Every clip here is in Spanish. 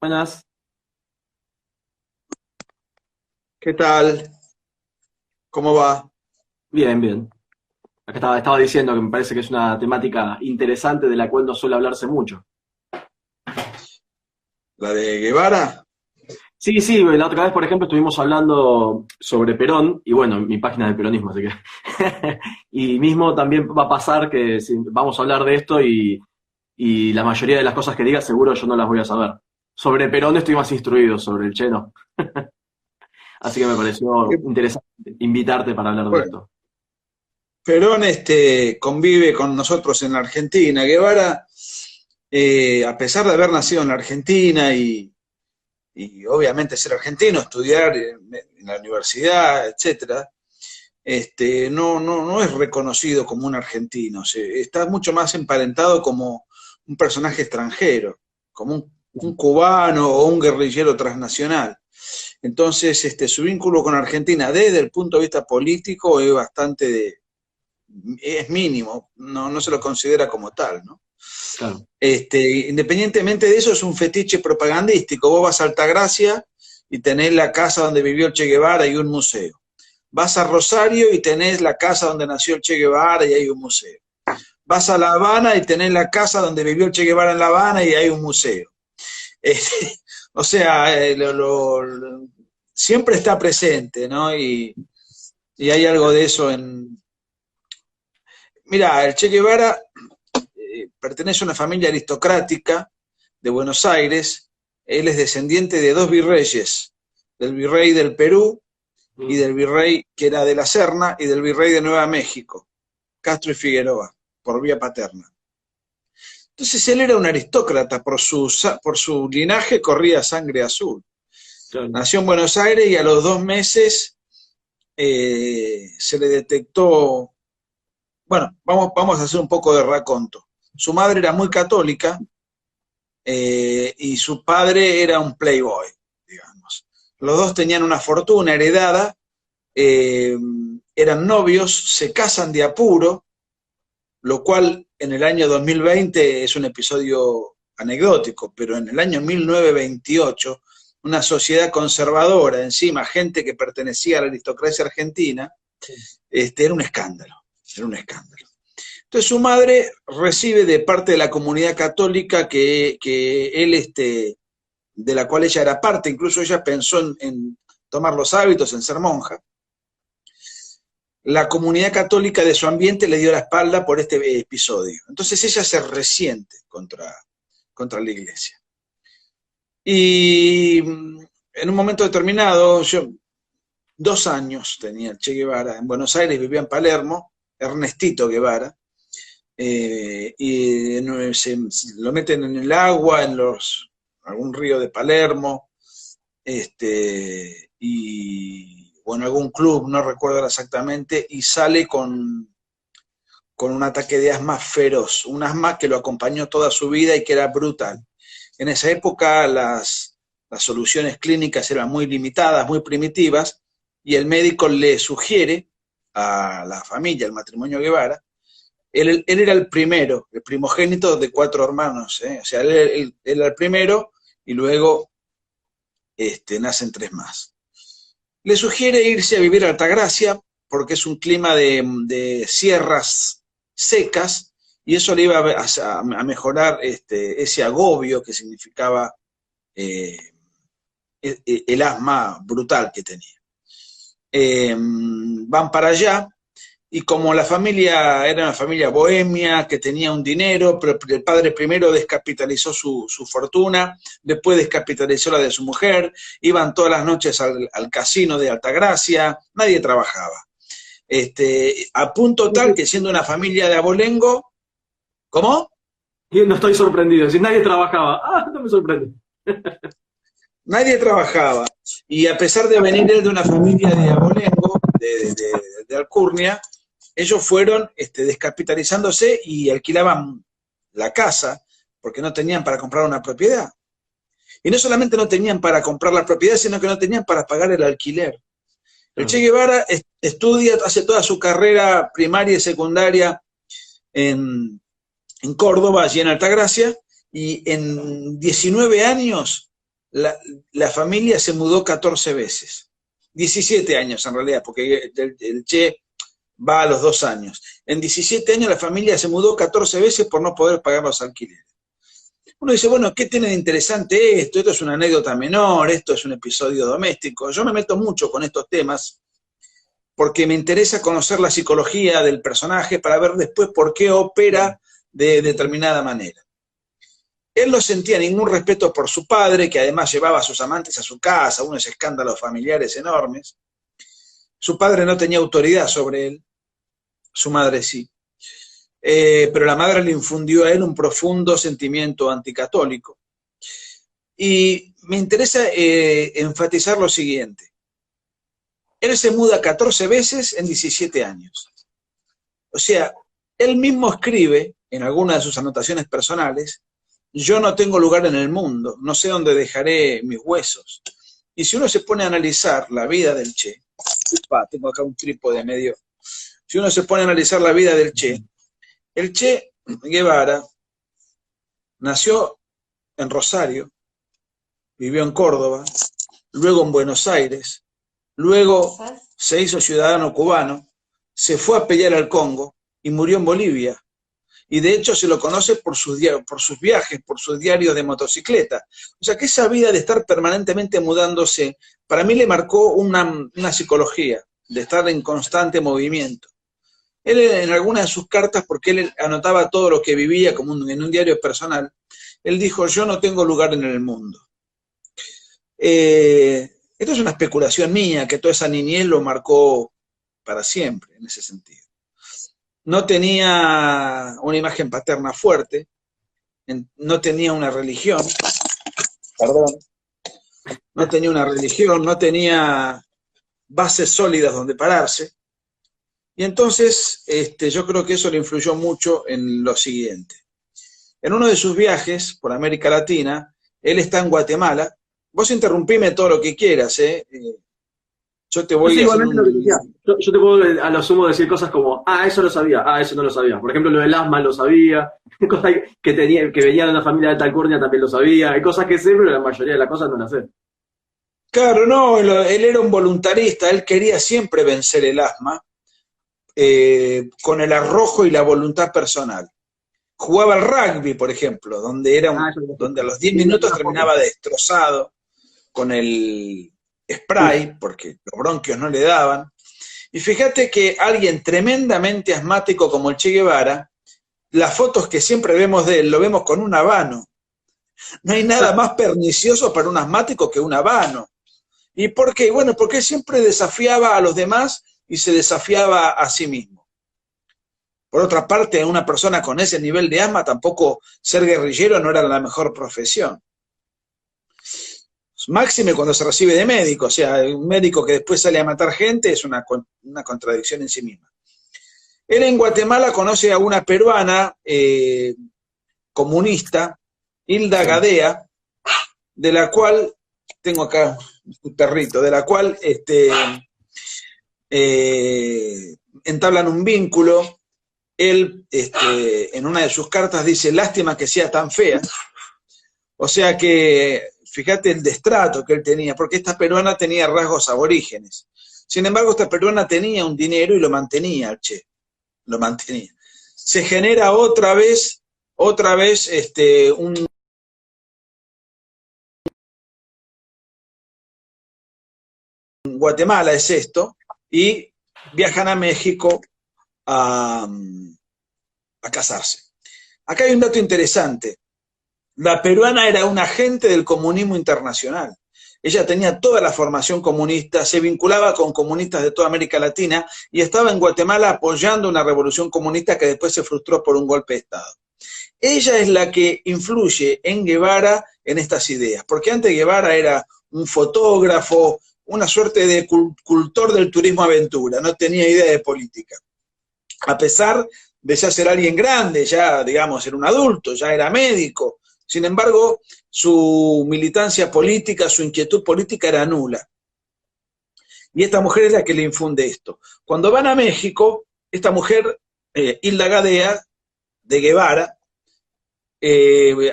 Buenas. ¿Qué tal? ¿Cómo va? Bien, bien. Acá estaba diciendo que me parece que es una temática interesante de la cual no suele hablarse mucho. ¿La de Guevara? Sí, sí, la otra vez, por ejemplo, estuvimos hablando sobre Perón, y bueno, mi página de peronismo, así que. Y mismo también va a pasar que vamos a hablar de esto y la mayoría de las cosas que diga seguro yo no las voy a saber. Sobre Perón estoy más instruido, sobre el Che no. Así que me pareció Que, interesante invitarte para hablar de bueno, esto. Perón convive con nosotros en la Argentina. Guevara, a pesar de haber nacido en la Argentina y obviamente ser argentino, estudiar en la universidad, etcétera, no es reconocido como un argentino. Está mucho más emparentado como un personaje extranjero, como un cubano o un guerrillero transnacional. Entonces, su vínculo con Argentina desde el punto de vista político es mínimo, no se lo considera como tal, ¿no? Claro. Independientemente de eso, es un fetiche propagandístico. Vos vas a Altagracia y tenés la casa donde vivió el Che Guevara y un museo. Vas a Rosario y tenés la casa donde nació el Che Guevara y hay un museo. Vas a La Habana y tenés la casa donde vivió el Che Guevara en La Habana y hay un museo. O sea, siempre está presente, ¿no? Y hay algo de eso en... Mira, el Che Guevara pertenece a una familia aristocrática de Buenos Aires. Él es descendiente de dos virreyes, del virrey del Perú y Mm. del virrey que era de la Serna y del virrey de Nueva México, Castro y Figueroa, por vía paterna. Entonces él era un aristócrata, por su linaje corría sangre azul. Claro. Nació en Buenos Aires y a los 2 meses se le detectó, bueno, vamos a hacer un poco de raconto. Su madre era muy católica y su padre era un playboy, digamos. Los dos tenían una fortuna heredada, eh, eran novios, se casan de apuro, lo cual en el año 2020 es un episodio anecdótico, pero en el año 1928, una sociedad conservadora, encima gente que pertenecía a la aristocracia argentina, era un escándalo, era un escándalo. Entonces su madre recibe de parte de la comunidad católica que él, de la cual ella era parte, incluso ella pensó en tomar los hábitos, en ser monja. La comunidad católica de su ambiente le dio la espalda por este episodio. Entonces ella se resiente contra la iglesia. Y en un momento determinado, 2 años tenía el Che Guevara en Buenos Aires, vivía en Palermo, Ernestito Guevara, y lo meten en el agua, algún río de Palermo, o en algún club, no recuerdo exactamente, y sale con un ataque de asma feroz, un asma que lo acompañó toda su vida y que era brutal. En esa época las soluciones clínicas eran muy limitadas, muy primitivas, y el médico le sugiere a la familia, al matrimonio Guevara, él era el primero, el primogénito de 4 hermanos, ¿eh? O sea, él era el primero y luego nacen 3 más. Le sugiere irse a vivir a Altagracia porque es un clima de sierras secas y eso le iba a mejorar ese agobio que significaba eh, el asma brutal que tenía. Van para allá y como la familia era una familia bohemia que tenía un dinero, pero el padre primero descapitalizó su fortuna, después descapitalizó la de su mujer, iban todas las noches al casino de Altagracia, nadie trabajaba. A punto tal que siendo una familia de abolengo, ¿cómo? Y no estoy sorprendido. Si nadie trabajaba, no me sorprende. Nadie trabajaba. Y a pesar de venir él de una familia de abolengo, de Alcurnia, ellos fueron descapitalizándose y alquilaban la casa porque no tenían para comprar una propiedad. Y no solamente no tenían para comprar la propiedad, sino que no tenían para pagar el alquiler. El Che Claro. Guevara estudia, hace toda su carrera primaria y secundaria en, en Córdoba, allí en Altagracia, y en 19 años la familia se mudó 14 veces. 17 años en realidad, porque el Che va a los 2 años. En 17 años la familia se mudó 14 veces por no poder pagar los alquileres. Uno dice, bueno, ¿qué tiene de interesante esto? Esto es una anécdota menor, esto es un episodio doméstico. Yo me meto mucho con estos temas porque me interesa conocer la psicología del personaje para ver después por qué opera de determinada manera. Él no sentía ningún respeto por su padre, que además llevaba a sus amantes a su casa, unos escándalos familiares enormes. Su padre no tenía autoridad sobre él, su madre sí. Pero la madre le infundió a él un profundo sentimiento anticatólico. Y me interesa enfatizar lo siguiente. Él se muda 14 veces en 17 años. O sea, él mismo escribe, en alguna de sus anotaciones personales, yo no tengo lugar en el mundo, no sé dónde dejaré mis huesos. Y si uno se pone a analizar la vida del Che, tengo acá un trípode medio, si uno se pone a analizar la vida del Che, el Che Guevara nació en Rosario, vivió en Córdoba, luego en Buenos Aires, luego se hizo ciudadano cubano, se fue a pelear al Congo y murió en Bolivia. Y de hecho se lo conoce por sus viajes, por sus diarios de motocicleta. O sea que esa vida de estar permanentemente mudándose, para mí le marcó una psicología de estar en constante movimiento. Él en algunas de sus cartas, porque él anotaba todo lo que vivía como en un diario personal, él dijo, yo no tengo lugar en el mundo. Esto es una especulación mía, que toda esa niñez lo marcó para siempre, en ese sentido. No tenía una imagen paterna fuerte, no tenía una religión, no tenía una religión, no tenía bases sólidas donde pararse, y entonces yo creo que eso le influyó mucho en lo siguiente. En uno de sus viajes por América Latina, él está en Guatemala. Vos interrumpime todo lo que quieras, yo te voy a hacer yo te puedo a lo sumo decir cosas como, eso lo sabía, eso no lo sabía. Por ejemplo, lo del asma lo sabía, cosas que venía de una familia de Alcurnia también lo sabía, hay cosas que sé, pero la mayoría de las cosas no las sé. Claro, no, él era un voluntarista, él quería siempre vencer el asma con el arrojo y la voluntad personal. Jugaba al rugby, por ejemplo, donde a los 10 minutos terminaba destrozado con el spray, porque los bronquios no le daban. Y fíjate que alguien tremendamente asmático como el Che Guevara, las fotos que siempre vemos de él, lo vemos con un habano. No hay nada más pernicioso para un asmático que un habano. ¿Y por qué? Bueno, porque él siempre desafiaba a los demás y se desafiaba a sí mismo. Por otra parte, a una persona con ese nivel de asma, tampoco ser guerrillero no era la mejor profesión. Máxime cuando se recibe de médico, o sea, un médico que después sale a matar gente es una contradicción en sí misma. Él en Guatemala conoce a una peruana comunista, Hilda Gadea, de la cual, tengo acá un perrito, de la cual entablan un vínculo. Él en una de sus cartas dice, lástima que sea tan fea. O sea que fíjate el destrato que él tenía, porque esta peruana tenía rasgos aborígenes. Sin embargo, esta peruana tenía un dinero y lo mantenía al Che, lo mantenía. Se genera otra vez un Guatemala es esto, y viajan a México a casarse. Acá hay un dato interesante. La peruana era una agente del comunismo internacional. Ella tenía toda la formación comunista, se vinculaba con comunistas de toda América Latina y estaba en Guatemala apoyando una revolución comunista que después se frustró por un golpe de Estado. Ella es la que influye en Guevara en estas ideas, porque antes Guevara era un fotógrafo, una suerte de cultor del turismo aventura, no tenía idea de política. A pesar de ya ser alguien grande, ya digamos era un adulto, ya era médico. Sin embargo, su militancia política, su inquietud política era nula. Y esta mujer es la que le infunde esto. Cuando van a México, esta mujer, Hilda Gadea, de Guevara,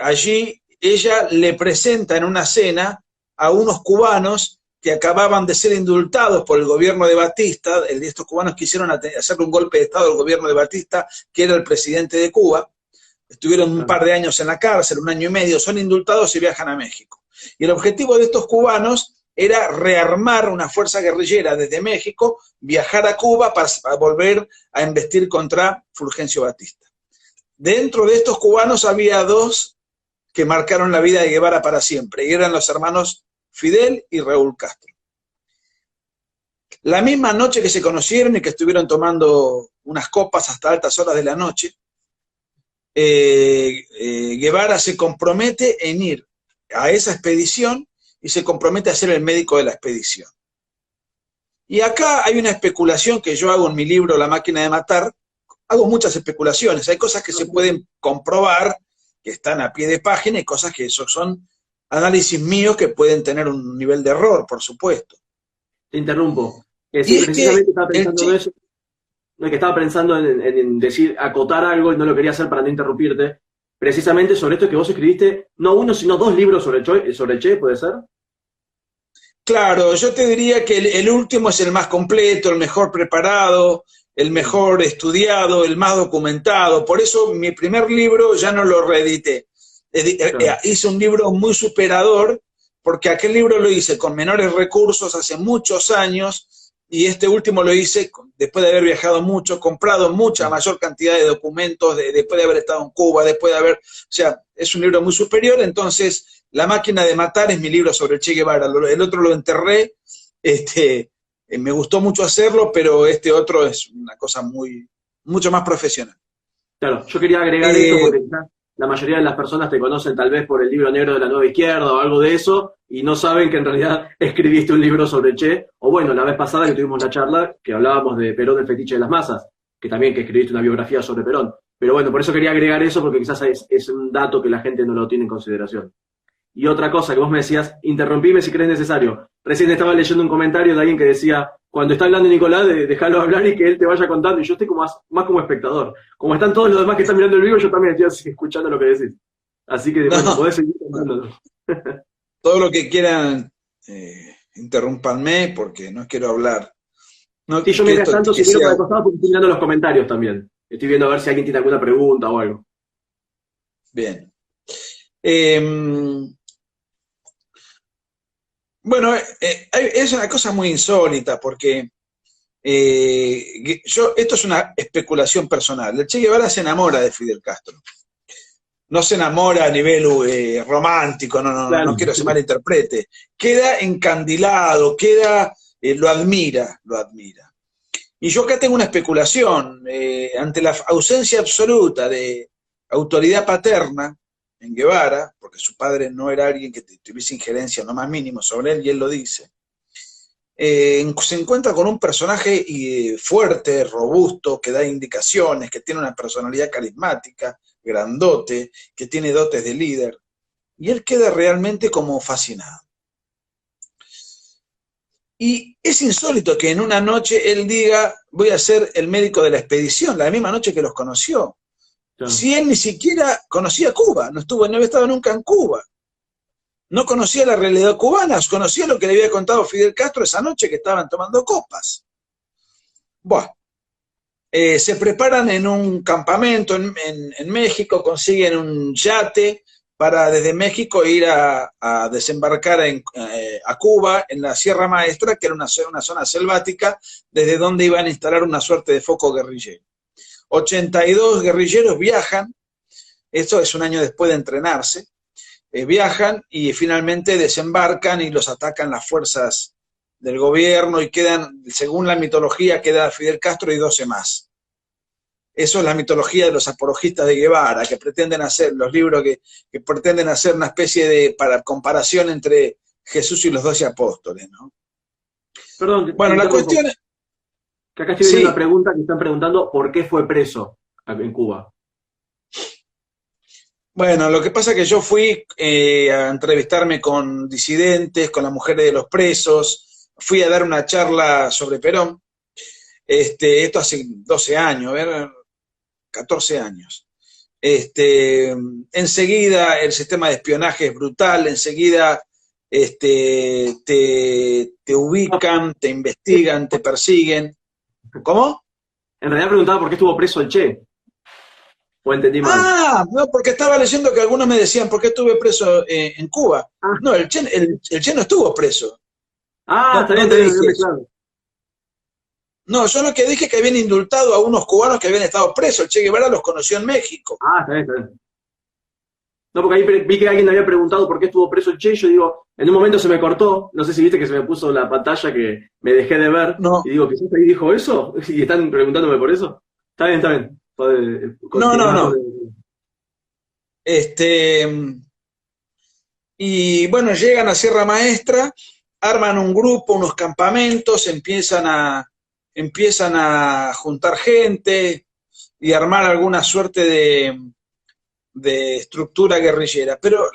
allí ella le presenta en una cena a unos cubanos que acababan de ser indultados por el gobierno de Batista. Estos cubanos quisieron hacerle un golpe de Estado al gobierno de Batista, que era el presidente de Cuba. Estuvieron un par de años en la cárcel, 1 año y medio, son indultados y viajan a México. Y el objetivo de estos cubanos era rearmar una fuerza guerrillera desde México, viajar a Cuba para volver a embestir contra Fulgencio Batista. Dentro de estos cubanos había 2 que marcaron la vida de Guevara para siempre, y eran los hermanos Fidel y Raúl Castro. La misma noche que se conocieron y que estuvieron tomando unas copas hasta altas horas de la noche, Guevara se compromete en ir a esa expedición y se compromete a ser el médico de la expedición. Y acá hay una especulación que yo hago en mi libro La máquina de matar. Hago muchas especulaciones, hay cosas que se pueden comprobar, que están a pie de página, y cosas que son análisis míos que pueden tener un nivel de error, por supuesto. Te interrumpo. Sí, precisamente estaba pensando en eso. No, que estaba pensando en decir, acotar algo y no lo quería hacer para no interrumpirte. Precisamente sobre esto que vos escribiste, no 1, sino 2 libros sobre Che, ¿puede ser? Claro, yo te diría que el último es el más completo, el mejor preparado, el mejor estudiado, el más documentado. Por eso mi primer libro ya no lo reedité. Claro. Hice un libro muy superador, porque aquel libro lo hice con menores recursos hace muchos años, y este último lo hice después de haber viajado mucho, comprado mucha mayor cantidad de documentos, después de haber estado en Cuba, después de haber... O sea, es un libro muy superior. Entonces, La máquina de matar es mi libro sobre el Che Guevara. El otro lo enterré, me gustó mucho hacerlo, pero este otro es una cosa mucho más profesional. Claro, yo quería agregar esto porque quizás la mayoría de las personas te conocen tal vez por el libro negro de la Nueva Izquierda o algo de eso, y no saben que en realidad escribiste un libro sobre Che. O bueno, la vez pasada que tuvimos la charla, que hablábamos de Perón, el fetiche de las masas, que también que escribiste una biografía sobre Perón. Pero bueno, por eso quería agregar eso, porque quizás es un dato que la gente no lo tiene en consideración. Y otra cosa que vos me decías, interrumpime si crees necesario. Recién estaba leyendo un comentario de alguien que decía, cuando está hablando Nicolás, déjalo hablar y que él te vaya contando. Y yo estoy como más como espectador. Como están todos los demás que están mirando el vivo, yo también estoy así, escuchando lo que decís. Así que bueno, podés seguir contándolo. Todo lo que quieran, interrúmpanme porque no quiero hablar. No, sí, yo mientras tanto, si miro para el costado, porque estoy mirando los comentarios también. Estoy viendo a ver si alguien tiene alguna pregunta o algo. Bien. Bueno, es una cosa muy insólita porque esto es una especulación personal. El Che Guevara se enamora de Fidel Castro. No se enamora a nivel romántico, claro. No quiero que se malinterprete. Queda encandilado, lo admira. Y yo acá tengo una especulación. Ante la ausencia absoluta de autoridad paterna en Guevara, porque su padre no era alguien que tuviese injerencia no más mínimo sobre él, y él lo dice, se encuentra con un personaje fuerte, robusto, que da indicaciones, que tiene una personalidad carismática, grandote, que tiene dotes de líder, y él queda realmente como fascinado. Y es insólito que en una noche él diga, voy a ser el médico de la expedición, la misma noche que los conoció. Si él ni siquiera conocía Cuba, no había estado nunca en Cuba, no conocía la realidad cubana, conocía lo que le había contado Fidel Castro esa noche que estaban tomando copas. Bueno, se preparan en un campamento en México, consiguen un yate para desde México ir a desembarcar a Cuba, en la Sierra Maestra, que era una zona selvática, desde donde iban a instalar una suerte de foco guerrillero. 82 guerrilleros viajan, esto es un año después de entrenarse, viajan y finalmente desembarcan y los atacan las fuerzas del gobierno y quedan, según la mitología, queda Fidel Castro y 12 más. Eso es la mitología de los apologistas de Guevara, que pretenden hacer, los libros que pretenden hacer una especie de comparación entre Jesús y los 12 apóstoles, ¿no? Perdón, bueno, la cuestión es... Que acá estoy viendo una pregunta que están preguntando ¿por qué fue preso en Cuba? Bueno, lo que pasa es que yo fui a entrevistarme con disidentes, con las mujeres de los presos, fui a dar una charla sobre Perón, esto hace 12 años, 14 años. Enseguida el sistema de espionaje es brutal, enseguida te ubican, te investigan, te persiguen. ¿Cómo? En realidad preguntaba por qué estuvo preso el Che. ¿O entendí mal? Ah, no, porque estaba leyendo que algunos me decían, ¿por qué estuve preso en Cuba? Ah, No, el Che no estuvo preso. ah, No, está bien, no está te bien, dije no me eso. claro. No, yo lo que dije es que habían indultado a unos cubanos que habían estado presos. El Che Guevara los conoció en México. Ah, está bien, está bien. No, porque ahí vi que alguien había preguntado por qué estuvo preso el Che, y yo digo, en un momento se me cortó, no sé si viste que se me puso la pantalla que me dejé de ver, No, y digo, quizás ahí dijo eso, y están preguntándome por eso. Está bien, está bien. no, no, Continuá con no. el... Este, y bueno, llegan a Sierra Maestra, arman un grupo, unos campamentos, empiezan a juntar gente y armar alguna suerte de estructura guerrillera. Pero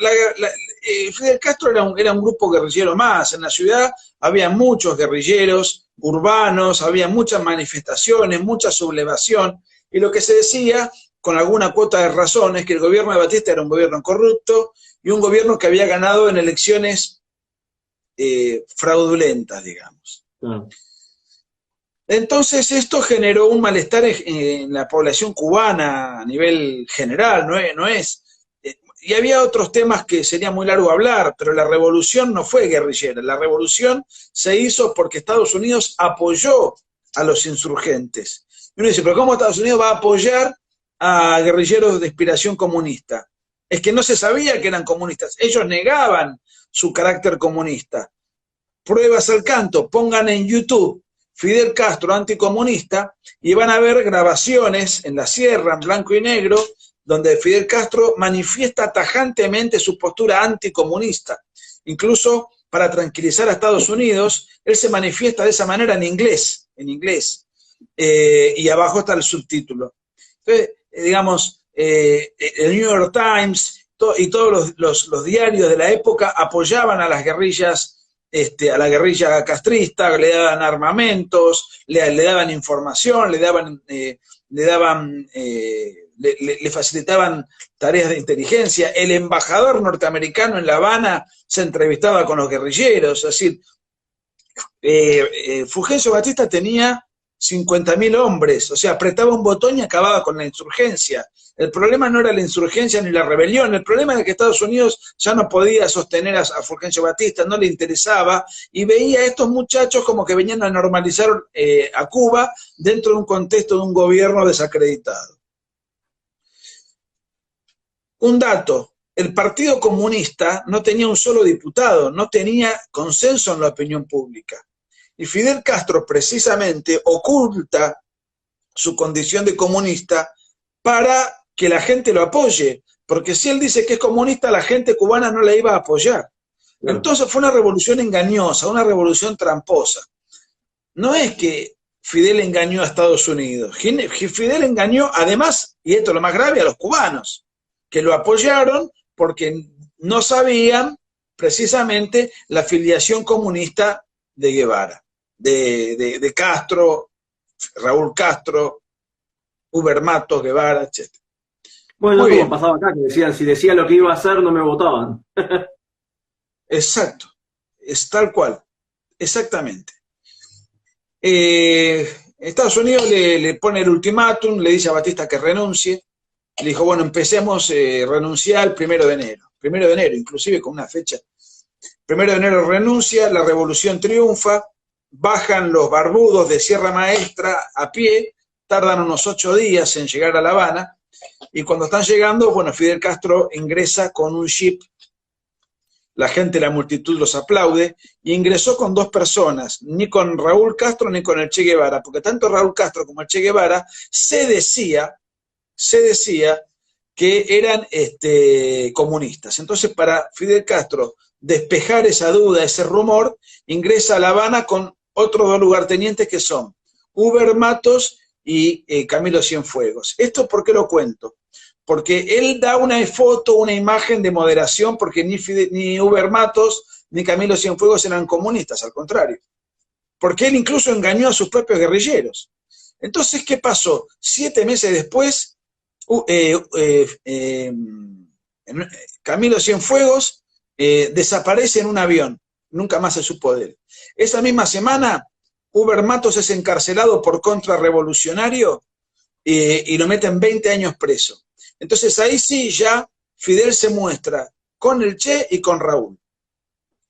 Fidel Castro era un grupo guerrillero más. En la ciudad había muchos guerrilleros urbanos, había muchas manifestaciones, mucha sublevación, y lo que se decía, con alguna cuota de razón, es que el gobierno de Batista era un gobierno corrupto y un gobierno que había ganado en elecciones fraudulentas, digamos. Claro. Entonces esto generó un malestar en la población cubana a nivel general, y había otros temas que sería muy largo hablar, pero la revolución no fue guerrillera, la revolución se hizo porque Estados Unidos apoyó a los insurgentes. Y uno dice, pero ¿cómo Estados Unidos va a apoyar a guerrilleros de inspiración comunista? Es que no se sabía que eran comunistas, ellos negaban su carácter comunista. Pruebas al canto, pongan en YouTube Fidel Castro anticomunista y van a ver grabaciones en la sierra, en blanco y negro, donde Fidel Castro manifiesta tajantemente su postura anticomunista. Incluso para tranquilizar a Estados Unidos, él se manifiesta de esa manera en inglés, y abajo está el subtítulo. Entonces, digamos, el New York Times y todos los diarios de la época apoyaban a las guerrillas, a la guerrilla castrista, le daban armamentos, le daban información, le facilitaban tareas de inteligencia. El embajador norteamericano en La Habana se entrevistaba con los guerrilleros. Es decir, Fulgencio Batista tenía 50.000 hombres, o sea, apretaba un botón y acababa con la insurgencia. El problema no era la insurgencia ni la rebelión, el problema era que Estados Unidos ya no podía sostener a Fulgencio Batista, no le interesaba, y veía a estos muchachos como que venían a normalizar a Cuba dentro de un contexto de un gobierno desacreditado. Un dato, el Partido Comunista no tenía un solo diputado, no tenía consenso en la opinión pública. Y Fidel Castro precisamente oculta su condición de comunista para que la gente lo apoye, porque si él dice que es comunista, la gente cubana no la iba a apoyar. Claro. Entonces fue una revolución engañosa, una revolución tramposa. No es que Fidel engañó a Estados Unidos, Fidel engañó además, y esto es lo más grave, a los cubanos, que lo apoyaron porque no sabían precisamente la filiación comunista de Guevara, de Castro, Raúl Castro, Uber Matos, Guevara, etc. Bueno, Muy como bien, pasaba acá, que decían, si decía lo que iba a hacer, no me votaban. exacto, es tal cual, exactamente. Estados Unidos le pone el ultimátum, le dice a Batista que renuncie, le dijo, bueno, empecemos, renunciar el 1 de enero. 1 de enero, inclusive con una fecha. 1 de enero renuncia, la revolución triunfa, bajan los barbudos de Sierra Maestra a pie, tardan unos 8 días en llegar a La Habana, y cuando están llegando, bueno, Fidel Castro ingresa con un jeep, la gente, la multitud los aplaude, y ingresó con 2 personas, ni con Raúl Castro ni con el Che Guevara, porque tanto Raúl Castro como el Che Guevara se decía que eran comunistas. Entonces, para Fidel Castro despejar esa duda, ese rumor, ingresa a La Habana con otros 2 lugartenientes que son Uber Matos y Camilo Cienfuegos. ¿Esto por qué lo cuento? Porque él da una foto, una imagen de moderación, porque ni Uber Matos ni Camilo Cienfuegos eran comunistas, al contrario. Porque él incluso engañó a sus propios guerrilleros. Entonces, ¿qué pasó? 7 meses después, Camilo Cienfuegos desaparece en un avión, nunca más se supo de él. Esa misma semana, Uber Matos es encarcelado por contrarrevolucionario y lo meten 20 años preso. Entonces ahí sí ya Fidel se muestra con el Che y con Raúl.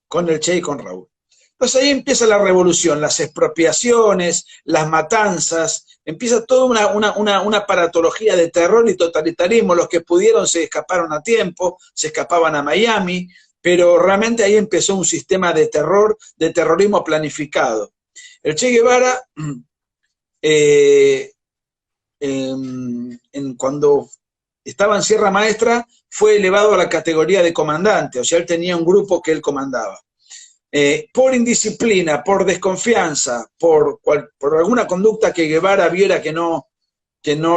Con el Che y con Raúl. Entonces ahí empieza la revolución, las expropiaciones, las matanzas, empieza toda una paratología de terror y totalitarismo. Los que pudieron se escaparon a tiempo, se escapaban a Miami, pero realmente ahí empezó un sistema de terror, de terrorismo planificado. El Che Guevara, cuando estaba en Sierra Maestra, fue elevado a la categoría de comandante, o sea, él tenía un grupo que él comandaba. Por indisciplina, por desconfianza, por alguna conducta que Guevara viera que no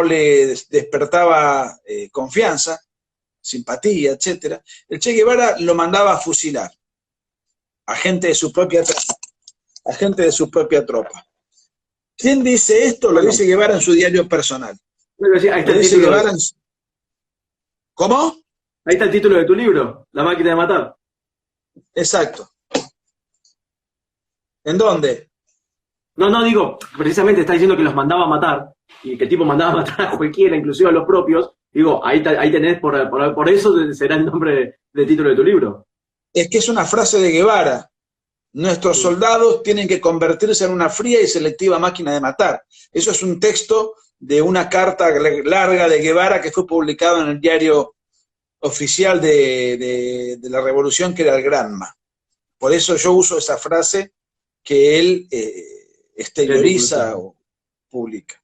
le despertaba confianza, simpatía, etc., el Che Guevara lo mandaba a fusilar a gente de su propia tropa. ¿Quién dice esto? Lo dice Guevara en su diario personal. Ahí está el título. ¿Cómo? Ahí está el título de tu libro, La máquina de matar. Exacto. ¿En dónde? No, digo, precisamente está diciendo que los mandaba a matar, y que el tipo mandaba a matar a cualquiera, inclusive a los propios. Digo, ahí tenés, por eso será el nombre del título de tu libro. Es que es una frase de Guevara. Nuestros soldados tienen que convertirse en una fría y selectiva máquina de matar. Eso es un texto de una carta larga de Guevara que fue publicado en el diario oficial de la revolución, que era el Granma. Por eso yo uso esa frase que él exterioriza o publica.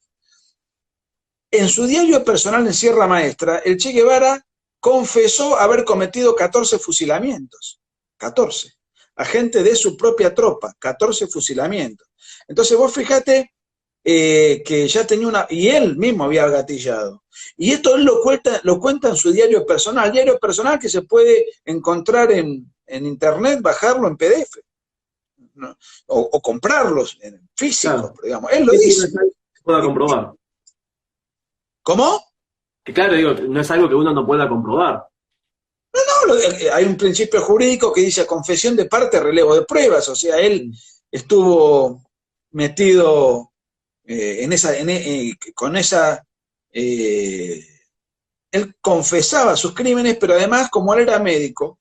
En su diario personal en Sierra Maestra, el Che Guevara confesó haber cometido 14 fusilamientos. 14. A gente de su propia tropa, 14 fusilamientos. Entonces vos fíjate que ya tenía y él mismo había gatillado. Y esto él lo cuenta en su diario personal que se puede encontrar en internet, bajarlo en PDF, ¿no? o comprarlos en físico, claro. Digamos. Él lo dice. No se pueda comprobar. ¿Cómo? Que claro, digo, no es algo que uno no pueda comprobar. No, hay un principio jurídico que dice confesión de parte, relevo de pruebas, o sea, él estuvo metido él confesaba sus crímenes, pero además, como él era médico,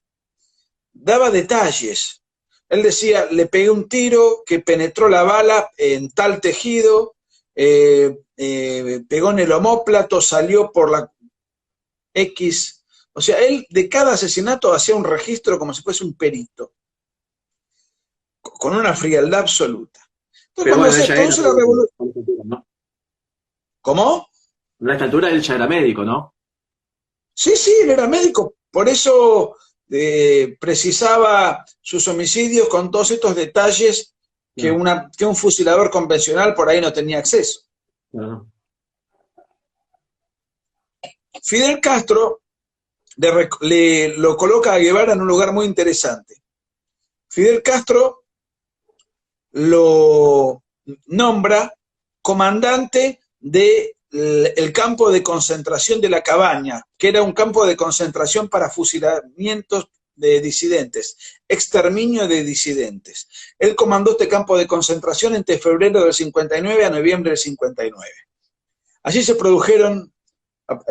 daba detalles. Él decía, le pegué un tiro que penetró la bala en tal tejido, pegó en el omóplato, salió por la X. O sea, él de cada asesinato hacía un registro como si fuese un perito, con una frialdad absoluta. Entonces, cuando se produce la revolución... ¿no? ¿Cómo? A esta altura él ya era médico, ¿no? Sí, él era médico. Por eso precisaba sus homicidios con todos estos detalles que un fusilador convencional por ahí no tenía acceso. No. Fidel Castro lo coloca a Guevara en un lugar muy interesante. Fidel Castro lo nombra comandante del campo de concentración de La Cabaña, que era un campo de concentración para fusilamientos de disidentes, exterminio de disidentes. Él comandó este campo de concentración entre febrero del 59 a noviembre del 59. Allí se produjeron,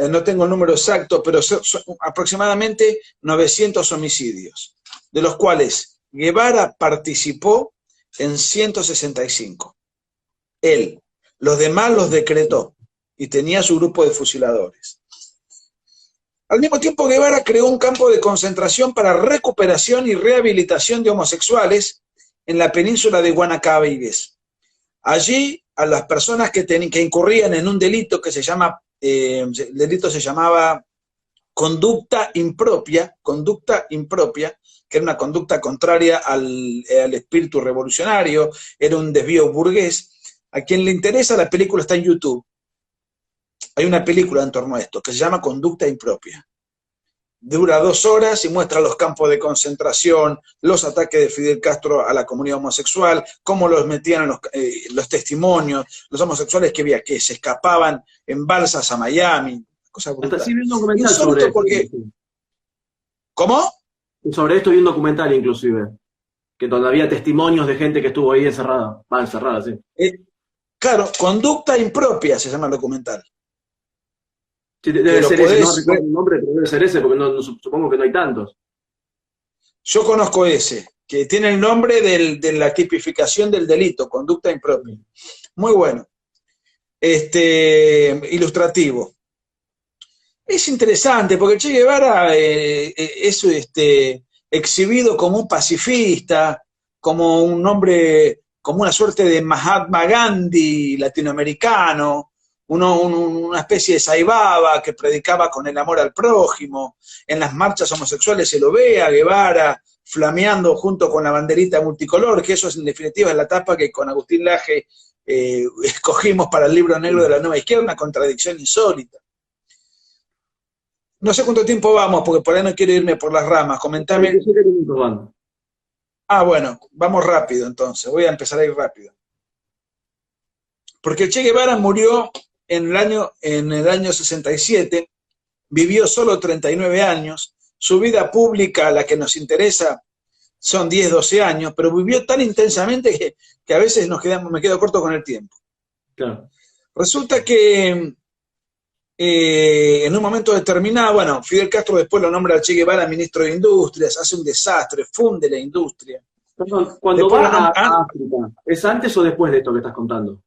no tengo el número exacto, pero son aproximadamente 900 homicidios, de los cuales Guevara participó en 165. Él. Los demás los decretó y tenía su grupo de fusiladores. Al mismo tiempo, Guevara creó un campo de concentración para recuperación y rehabilitación de homosexuales en la península de Guanacabigues. Allí, a las personas que incurrían en un delito que el delito se llamaba conducta impropia, que era una conducta contraria al espíritu revolucionario, era un desvío burgués. A quien le interesa, la película está en YouTube. Hay una película en torno a esto que se llama Conducta Impropia. Dura 2 horas y muestra los campos de concentración, los ataques de Fidel Castro a la comunidad homosexual, cómo los metían en los testimonios, los homosexuales que se escapaban en balsas a Miami, cosa brutal. Hasta sí vi un documental sobre porque... ¿Cómo? Y sobre esto hay un documental inclusive, que todavía testimonios de gente que estuvo ahí encerrada. Va, encerrada, sí. Claro, Conducta Impropia se llama el documental. Sí, Que debe lo ser ese, no podés ver. recuerdo el nombre, pero debe ser ese, porque supongo que no hay tantos. Yo conozco ese, que tiene el nombre de la tipificación del delito, conducta impropia. Muy bueno. Ilustrativo. Es interesante, porque Che Guevara es exhibido como un pacifista, como un hombre, como una suerte de Mahatma Gandhi latinoamericano, una especie de Saibaba que predicaba con el amor al prójimo. En las marchas homosexuales se lo ve a Guevara flameando junto con la banderita multicolor, que eso es, en definitiva es la tapa que con Agustín Laje escogimos para el libro negro de la Nueva Izquierda, una contradicción insólita. No sé cuánto tiempo vamos, porque por ahí no quiero irme por las ramas. Comentame. 27 minutos van. Ah, bueno, vamos rápido entonces. Voy a empezar a ir rápido. Porque Che Guevara murió en el año 67, vivió solo 39 años. Su vida pública, la que nos interesa, son 10, 12 años, pero vivió tan intensamente que a veces me quedo corto con el tiempo. Claro. Resulta que en un momento determinado, bueno, Fidel Castro después lo nombra a Che Guevara ministro de Industrias, hace un desastre, funde la industria. Perdón, cuando Después va a África, ¿es antes o después de esto que estás contando?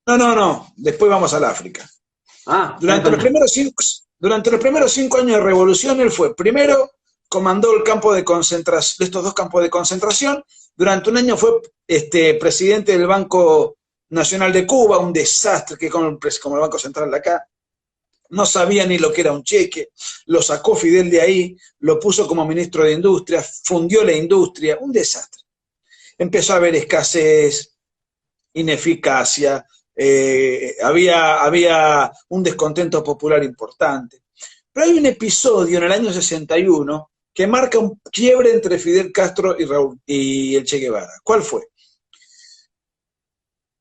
No, después vamos al África. Ah, Durante los primeros 5 años de revolución, él fue, primero, comandó el campo de concentración, estos 2 campos de concentración. Durante un año fue presidente del Banco Nacional de Cuba, un desastre, que como el Banco Central de acá. No sabía ni lo que era un cheque, lo sacó Fidel de ahí, lo puso como ministro de Industria, fundió la industria, un desastre. Empezó a haber escasez, ineficacia, había un descontento popular importante. Pero hay un episodio en el año 61 que marca un quiebre entre Fidel Castro y el Che Guevara. ¿Cuál fue?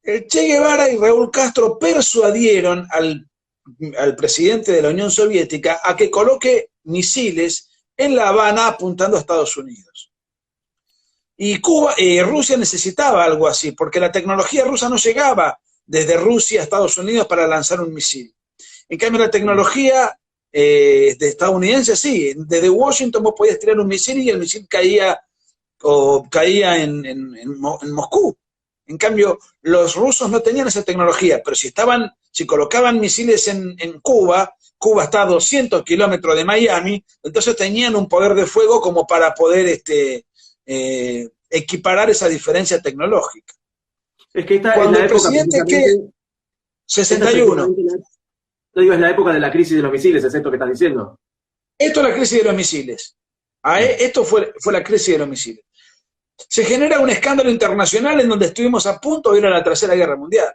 El Che Guevara y Raúl Castro persuadieron al presidente de la Unión Soviética a que coloque misiles en La Habana apuntando a Estados Unidos. Y Rusia necesitaba algo así, porque la tecnología rusa no llegaba desde Rusia a Estados Unidos para lanzar un misil. En cambio, la tecnología de estadounidense sí, desde Washington vos podías tirar un misil y el misil caía en Moscú. En cambio, los rusos no tenían esa tecnología, pero si colocaban misiles en Cuba, Cuba está a 200 kilómetros de Miami, entonces tenían un poder de fuego como para poder equiparar esa diferencia tecnológica. Es que esta Cuando es la el época, presidente que 61. Yo digo, es la época de la crisis de los misiles, es esto que estás diciendo. Esto es la crisis de los misiles. Esto fue la crisis de los misiles. Se genera un escándalo internacional en donde estuvimos a punto de ir a la Tercera Guerra Mundial.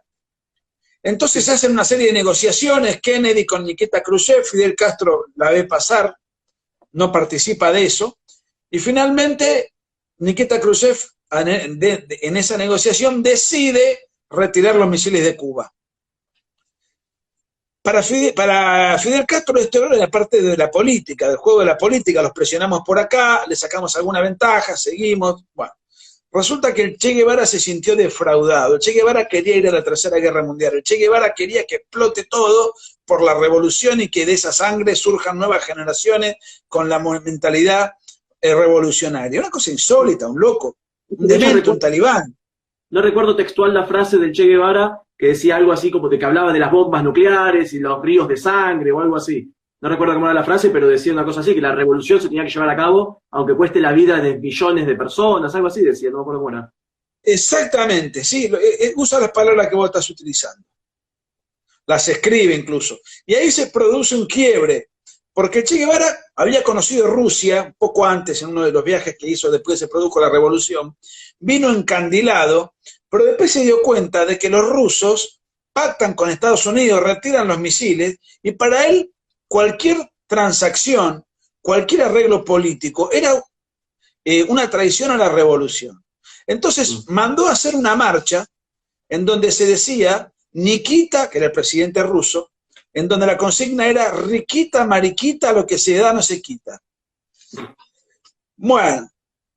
Entonces se hacen una serie de negociaciones, Kennedy con Nikita Khrushchev, Fidel Castro la ve pasar, no participa de eso, y finalmente Nikita Khrushchev en esa negociación decide retirar los misiles de Cuba. Para Fidel Castro esto era parte de la política, del juego de la política, los presionamos por acá, le sacamos alguna ventaja, seguimos, bueno. Resulta que el Che Guevara se sintió defraudado, el Che Guevara quería ir a la Tercera Guerra Mundial, el Che Guevara quería que explote todo por la revolución y que de esa sangre surjan nuevas generaciones con la mentalidad revolucionaria. Una cosa insólita, un loco, un demente, un talibán. No recuerdo textual la frase del Che Guevara que decía algo así como de que hablaba de las bombas nucleares y los ríos de sangre o algo así. No recuerdo cómo era la frase, pero decía una cosa así, que la revolución se tenía que llevar a cabo aunque cueste la vida de millones de personas, algo así decía, no me acuerdo cómo era. Exactamente, sí, usa las palabras que vos estás utilizando. Las escribe incluso. Y ahí se produce un quiebre, porque Che Guevara había conocido Rusia poco antes, en uno de los viajes que hizo después se produjo la revolución, vino encandilado, pero después se dio cuenta de que los rusos pactan con Estados Unidos, retiran los misiles, y para él cualquier transacción, cualquier arreglo político era una traición a la revolución. Entonces mandó a hacer una marcha en donde se decía Nikita, que era el presidente ruso, en donde la consigna era riquita, mariquita, lo que se da no se quita. Bueno,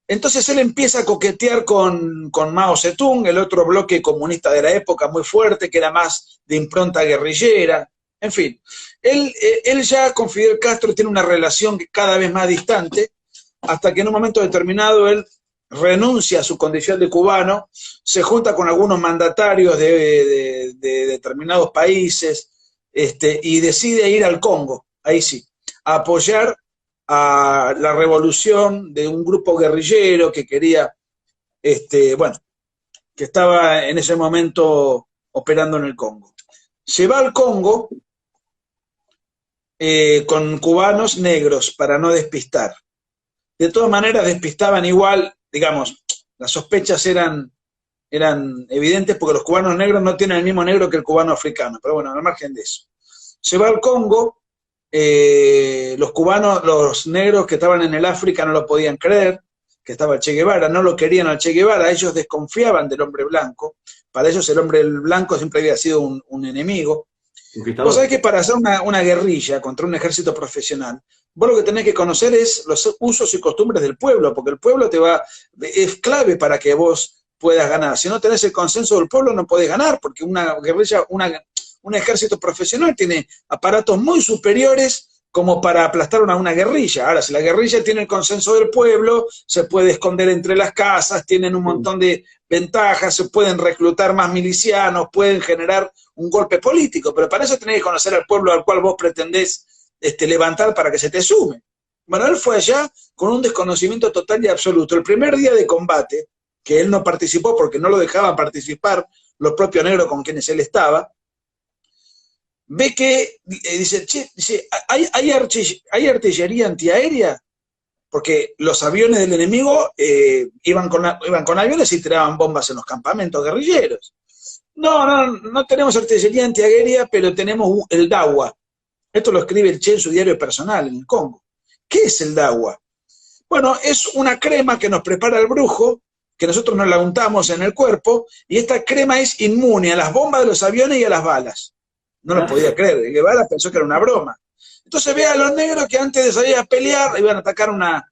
entonces él empieza a coquetear con Mao Zedong, el otro bloque comunista de la época muy fuerte, que era más de impronta guerrillera. En fin, él ya con Fidel Castro tiene una relación cada vez más distante, hasta que en un momento determinado él renuncia a su condición de cubano, se junta con algunos mandatarios de determinados países, y decide ir al Congo, ahí sí, a apoyar a la revolución de un grupo guerrillero que quería, bueno, que estaba en ese momento operando en el Congo. Se va al Congo con cubanos negros para no despistar. De todas maneras despistaban igual, digamos, las sospechas eran evidentes porque los cubanos negros no tienen el mismo negro que el cubano africano, pero bueno, al margen de eso. Se va al Congo, los cubanos, los negros que estaban en el África no lo podían creer, que estaba el Che Guevara, no lo querían al Che Guevara, ellos desconfiaban del hombre blanco, para ellos el hombre blanco siempre había sido un enemigo. Vos sabés que para hacer una guerrilla contra un ejército profesional, vos lo que tenés que conocer es los usos y costumbres del pueblo, porque el pueblo es clave para que vos puedas ganar. Si no tenés el consenso del pueblo no podés ganar, porque una guerrilla, un ejército profesional tiene aparatos muy superiores como para aplastar una guerrilla. Ahora, si la guerrilla tiene el consenso del pueblo, se puede esconder entre las casas, tienen un montón de ventajas, se pueden reclutar más milicianos, pueden generar un golpe político, pero para eso tenés que conocer al pueblo al cual vos pretendés levantar para que se te sume. Bueno, él fue allá con un desconocimiento total y absoluto. El primer día de combate, que él no participó porque no lo dejaban participar los propios negros con quienes él estaba, ve que, dice, ¿hay artillería antiaérea? Porque los aviones del enemigo iban con aviones y tiraban bombas en los campamentos guerrilleros. No tenemos artillería antiaérea, pero tenemos el DAWA. Esto lo escribe el Che en su diario personal en el Congo. ¿Qué es el DAWA? Bueno, es una crema que nos prepara el brujo, que nosotros nos la untamos en el cuerpo, y esta crema es inmune a las bombas de los aviones y a las balas. No lo podía creer, Guevara pensó que era una broma. Entonces ve a los negros que antes de salir a pelear, iban a atacar una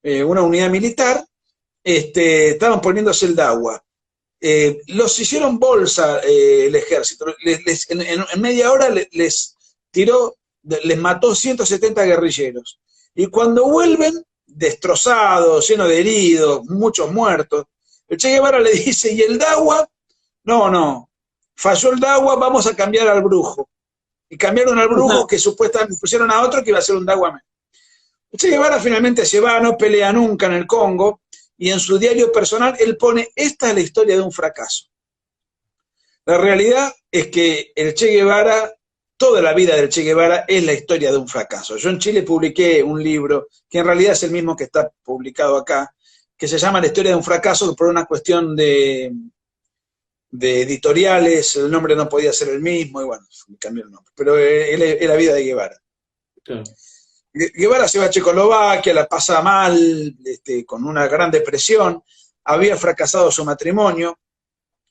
unidad militar, estaban poniéndose el DAWA. Los hicieron bolsa el ejército, en media hora les tiró, les mató 170 guerrilleros. Y cuando vuelven, destrozados, llenos de heridos, muchos muertos, el Che Guevara le dice, ¿y el DAWA? No, falló el DAWA, vamos a cambiar al brujo. Y cambiaron al brujo que supuestamente pusieron a otro que iba a ser un DAWA menos. El Che Guevara finalmente se va, no pelea nunca en el Congo, y en su diario personal él pone, esta es la historia de un fracaso. La realidad es que el Che Guevara, toda la vida del Che Guevara es la historia de un fracaso. Yo en Chile publiqué un libro, que en realidad es el mismo que está publicado acá, que se llama La historia de un fracaso, por una cuestión de editoriales, el nombre no podía ser el mismo, y bueno, cambió el nombre. Pero es la vida de Guevara. Claro. Guevara se va a Checoslovaquia, la pasa mal, con una gran depresión, había fracasado su matrimonio,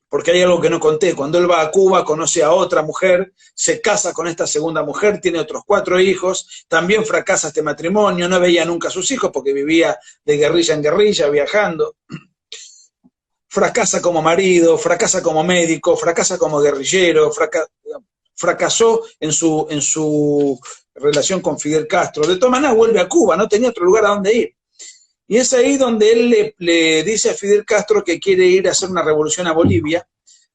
porque hay algo que no conté, cuando él va a Cuba conoce a otra mujer, se casa con esta segunda mujer, tiene otros 4 hijos, también fracasa este matrimonio, no veía nunca a sus hijos porque vivía de guerrilla en guerrilla, viajando, fracasa como marido, fracasa como médico, fracasa como guerrillero, fracasó en su relación con Fidel Castro. De todas maneras vuelve a Cuba, no tenía otro lugar a donde ir. Y es ahí donde él le dice a Fidel Castro que quiere ir a hacer una revolución a Bolivia,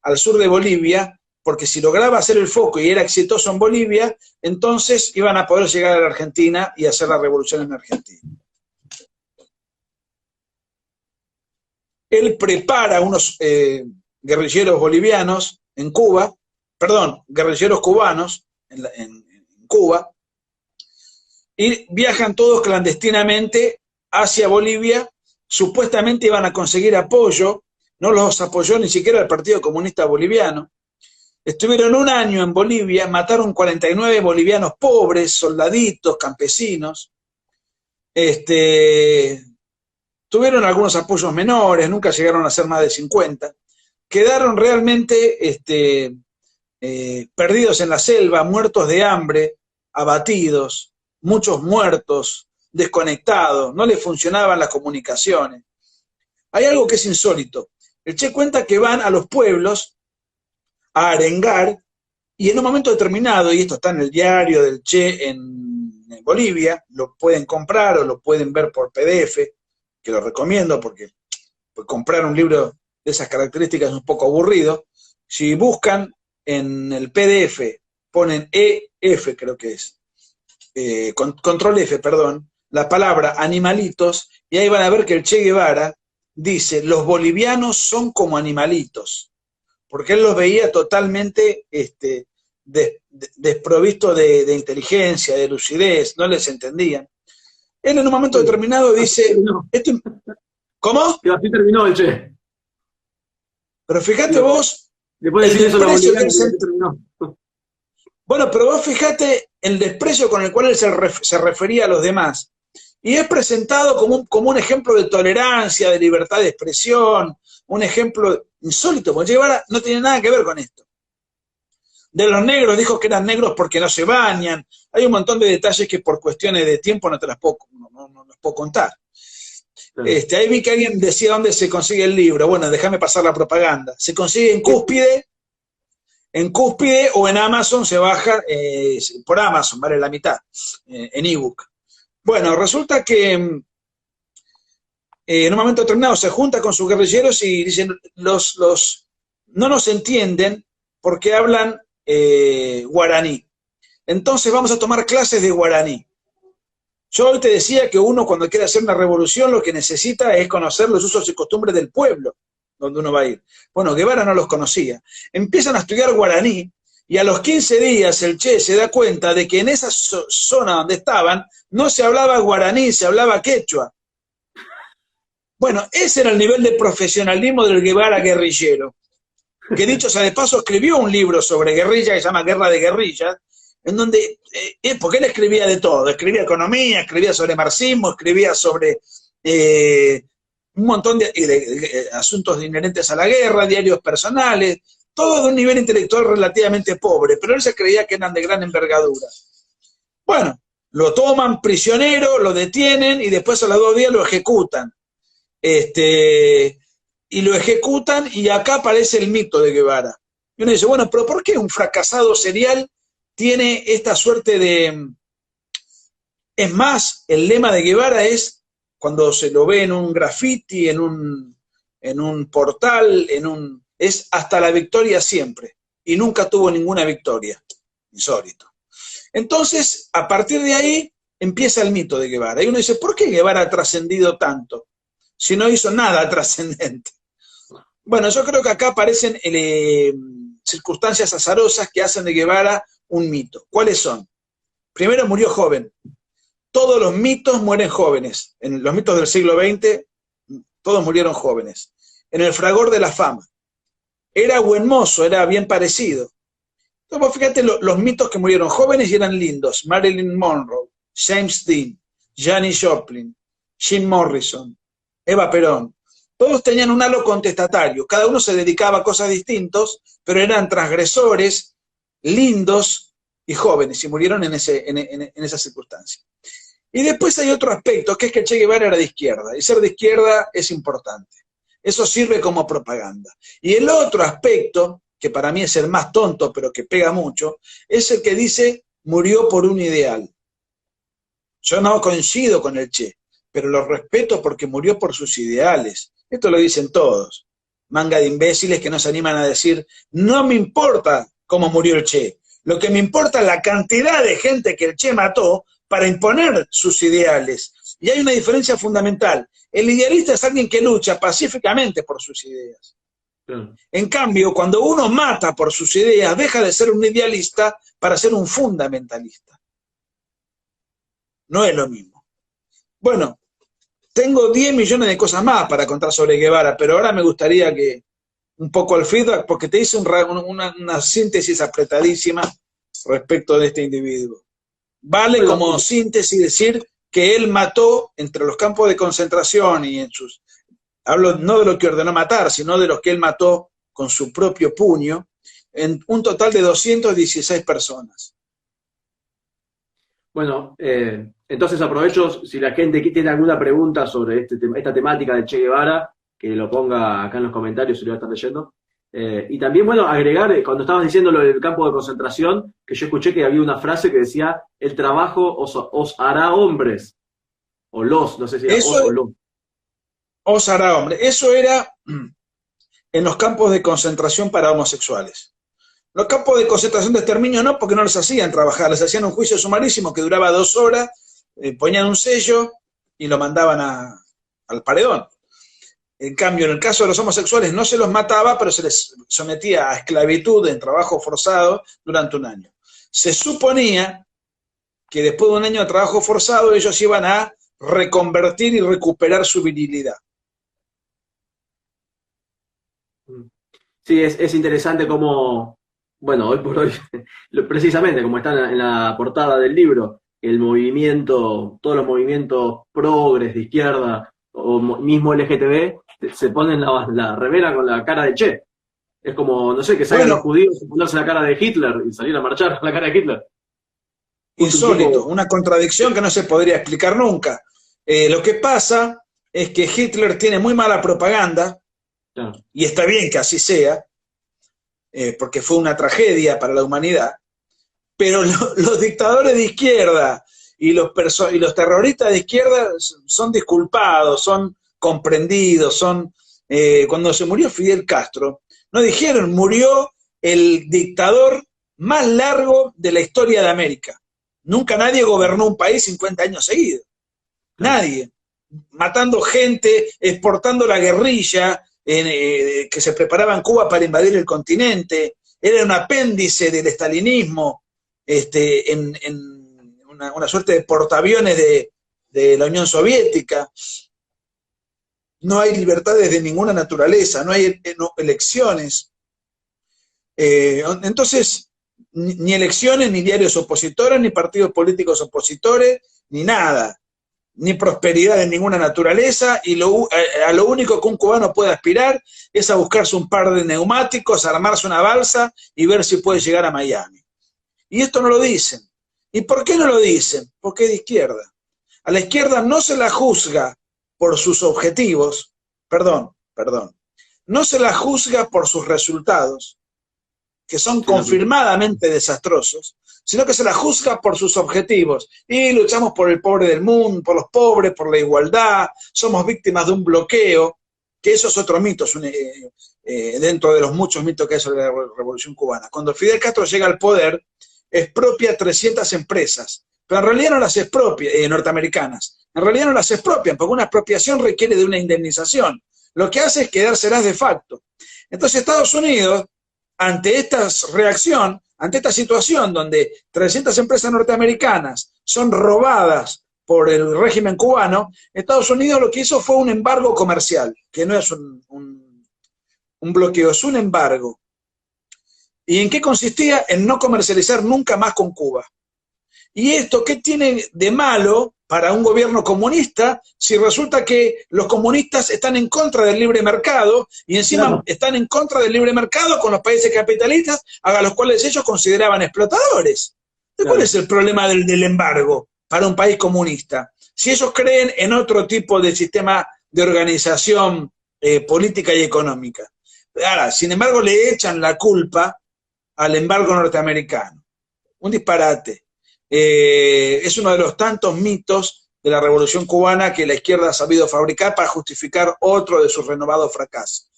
al sur de Bolivia, porque si lograba hacer el foco y era exitoso en Bolivia, entonces iban a poder llegar a la Argentina y hacer la revolución en Argentina. Él prepara unos guerrilleros bolivianos en Cuba, perdón, guerrilleros cubanos en Cuba, y viajan todos clandestinamente hacia Bolivia, supuestamente iban a conseguir apoyo, no los apoyó ni siquiera el Partido Comunista Boliviano. Estuvieron 1 año en Bolivia, mataron 49 bolivianos pobres, soldaditos, campesinos. Tuvieron algunos apoyos menores, nunca llegaron a ser más de 50. Quedaron realmente perdidos en la selva, muertos de hambre, abatidos, muchos muertos, desconectado, no le funcionaban las comunicaciones. Hay algo que es insólito. El Che cuenta que van a los pueblos a arengar y en un momento determinado, y esto está en el diario del Che en Bolivia, lo pueden comprar o lo pueden ver por PDF, que lo recomiendo porque pues, comprar un libro de esas características es un poco aburrido. Si buscan en el PDF, ponen EF, creo que es, control F, perdón, la palabra animalitos, y ahí van a ver que el Che Guevara dice, los bolivianos son como animalitos, porque él los veía totalmente desprovisto de inteligencia, de lucidez, no les entendían. Él en un momento determinado dice, esto, ¿cómo? Que así terminó el Che. Pero fíjate vos, Después de decir eso, la boliviana, así terminó. Bueno, pero vos fíjate el desprecio con el cual él se refería a los demás. Y es presentado como un ejemplo de tolerancia, de libertad de expresión, un ejemplo insólito, porque Che Guevara no tiene nada que ver con esto. De los negros dijo que eran negros porque no se bañan. Hay un montón de detalles que por cuestiones de tiempo no te las puedo, no los puedo contar. Ahí vi que alguien decía dónde se consigue el libro. Bueno, déjame pasar la propaganda. Se consigue en Cúspide o en Amazon se baja, por Amazon, vale la mitad, en ebook. Bueno, resulta que en un momento determinado se junta con sus guerrilleros y dicen, no nos entienden porque hablan guaraní. Entonces vamos a tomar clases de guaraní. Yo hoy te decía que uno cuando quiere hacer una revolución lo que necesita es conocer los usos y costumbres del pueblo donde uno va a ir. Bueno, Guevara no los conocía. Empiezan a estudiar guaraní y a los 15 días el Che se da cuenta de que en esa zona donde estaban no se hablaba guaraní, se hablaba quechua. Bueno, ese era el nivel de profesionalismo del Guevara guerrillero, que dicho sea de paso escribió un libro sobre guerrilla que se llama Guerra de Guerrillas, en donde, porque él escribía de todo, escribía economía, escribía sobre marxismo, escribía sobre un montón de asuntos inherentes a la guerra, diarios personales, todo de un nivel intelectual relativamente pobre, pero él se creía que eran de gran envergadura. Bueno, lo toman prisionero, lo detienen y después a los 2 días lo ejecutan. Y lo ejecutan y acá aparece el mito de Guevara. Y uno dice, bueno, pero ¿por qué un fracasado serial tiene esta suerte de... Es más, el lema de Guevara es, cuando se lo ve en un graffiti, en un portal, es hasta la victoria siempre. Y nunca tuvo ninguna victoria. Insólito. Entonces, a partir de ahí, empieza el mito de Guevara. Y uno dice, ¿por qué Guevara ha trascendido tanto? Si no hizo nada trascendente. Bueno, yo creo que acá aparecen circunstancias azarosas que hacen de Guevara un mito. ¿Cuáles son? Primero, murió joven. Todos los mitos mueren jóvenes. En los mitos del siglo XX, todos murieron jóvenes. En el fragor de la fama. Era buen mozo, era bien parecido. Entonces, fíjate los mitos que murieron jóvenes y eran lindos. Marilyn Monroe, James Dean, Janis Joplin, Jim Morrison, Eva Perón. Todos tenían un halo contestatario. Cada uno se dedicaba a cosas distintas, pero eran transgresores, lindos y jóvenes, y murieron en esa circunstancia. Y después hay otro aspecto, que es que Che Guevara era de izquierda, y ser de izquierda es importante. Eso sirve como propaganda. Y el otro aspecto, que para mí es el más tonto, pero que pega mucho, es el que dice, murió por un ideal. Yo no coincido con el Che, pero lo respeto porque murió por sus ideales. Esto lo dicen todos. Manga de imbéciles que no se animan a decir, no me importa cómo murió el Che. Lo que me importa es la cantidad de gente que el Che mató para imponer sus ideales. Y hay una diferencia fundamental. El idealista es alguien que lucha pacíficamente por sus ideas. En cambio, cuando uno mata por sus ideas, deja de ser un idealista para ser un fundamentalista. No es lo mismo. Bueno, tengo 10 millones de cosas más para contar sobre Guevara, pero ahora me gustaría que un poco el feedback, porque te hice una síntesis apretadísima respecto de este individuo. Vale como síntesis decir que él mató entre los campos de concentración y en sus... Hablo no de lo que ordenó matar, sino de los que él mató con su propio puño, en un total de 216 personas. Bueno, entonces aprovecho, si la gente tiene alguna pregunta sobre esta temática de Che Guevara, que lo ponga acá en los comentarios, si lo voy a estar leyendo. Y también, bueno, agregar, cuando estabas diciendo lo del campo de concentración, que yo escuché que había una frase que decía, el trabajo os hará hombres, o los, no sé si era os o Eso los. os hará hombre. Eso era en los campos de concentración para homosexuales. Los campos de concentración de exterminio no, porque no los hacían trabajar, les hacían un juicio sumarísimo que duraba 2 horas, ponían un sello y lo mandaban al paredón. En cambio, en el caso de los homosexuales no se los mataba, pero se les sometía a esclavitud en trabajo forzado durante un año. Se suponía que después de un año de trabajo forzado ellos iban a reconvertir y recuperar su virilidad. Sí, es interesante cómo, bueno, hoy por hoy, precisamente como está en la portada del libro, el movimiento, todos los movimientos progres de izquierda o mismo LGTB se ponen la remera con la cara de Che. Es como, no sé, que salgan los Bueno, judíos y ponerse la cara de Hitler y salir a marchar con la cara de Hitler. Justo un insólito, tipo, una contradicción que no se podría explicar nunca. Lo que pasa es que Hitler tiene muy mala propaganda, claro, y está bien que así sea, porque fue una tragedia para la humanidad, pero los dictadores de izquierda y los terroristas de izquierda son disculpados, son comprendidos, cuando se murió Fidel Castro, no dijeron, murió el dictador más largo de la historia de América. Nunca nadie gobernó un país 50 años seguidos. claro. Nadie. Matando gente, exportando la guerrilla que se preparaba en Cuba para invadir el continente. Era un apéndice del estalinismo, en una suerte de portaaviones de la Unión Soviética. No hay libertades de ninguna naturaleza, no hay elecciones. Entonces, ni elecciones, ni diarios opositores, ni partidos políticos opositores, ni nada, ni prosperidad de ninguna naturaleza, y a lo único que un cubano puede aspirar es a buscarse un par de neumáticos, armarse una balsa y ver si puede llegar a Miami. Y esto no lo dicen. ¿Y por qué no lo dicen? Porque es de izquierda. A la izquierda no se la juzga por sus objetivos, perdón, no se la juzga por sus resultados, que son Sino que, confirmadamente desastrosos, sino que se la juzga por sus objetivos. Y luchamos por el pobre del mundo, por los pobres, por la igualdad, somos víctimas de un bloqueo, que eso es otro mito, dentro de los muchos mitos que hay sobre la Revolución Cubana. Cuando Fidel Castro llega al poder, expropia 300 empresas, pero en realidad no las expropia, norteamericanas, en realidad no las expropian, porque una expropiación requiere de una indemnización. Lo que hace es quedárselas de facto. Entonces Estados Unidos, ante esta reacción, ante esta situación donde 300 empresas norteamericanas son robadas por el régimen cubano, Estados Unidos lo que hizo fue un embargo comercial, que no es un bloqueo, es un embargo. ¿Y en qué consistía? En no comercializar nunca más con Cuba. ¿Y esto qué tiene de malo para un gobierno comunista si resulta que los comunistas están en contra del libre mercado y encima claro, están en contra del libre mercado con los países capitalistas a los cuales ellos consideraban explotadores? ¿Cuál claro. es el problema del embargo para un país comunista? Si ellos creen en otro tipo de sistema de organización política y económica. Ahora, sin embargo, le echan la culpa al embargo norteamericano. Un disparate. Es uno de los tantos mitos de la Revolución Cubana que la izquierda ha sabido fabricar para justificar otro de sus renovados fracasos.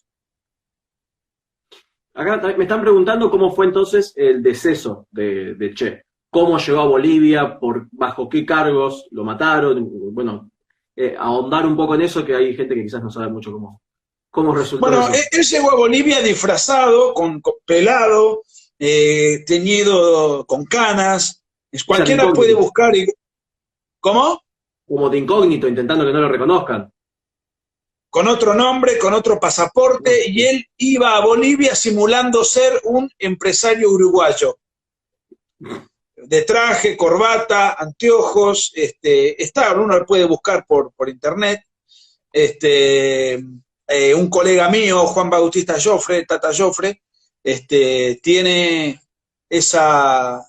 Acá me están preguntando cómo fue entonces el deceso de Che. ¿Cómo llegó a Bolivia? ¿Bajo qué cargos lo mataron? Bueno, ahondar un poco en eso, que hay gente que quizás no sabe mucho cómo resultó Bueno, eso. él llegó a Bolivia disfrazado, con pelado, teñido con canas. O sea, de Cualquiera puede incógnito, buscar. ¿Cómo? como de incógnito, intentando que no lo reconozcan. Con otro nombre, con otro No, pasaporte, y él iba a Bolivia simulando ser un empresario uruguayo. De traje, corbata, anteojos, uno lo puede buscar por internet. Un colega mío, Juan Bautista Joffre, Tata Joffre, tiene esa,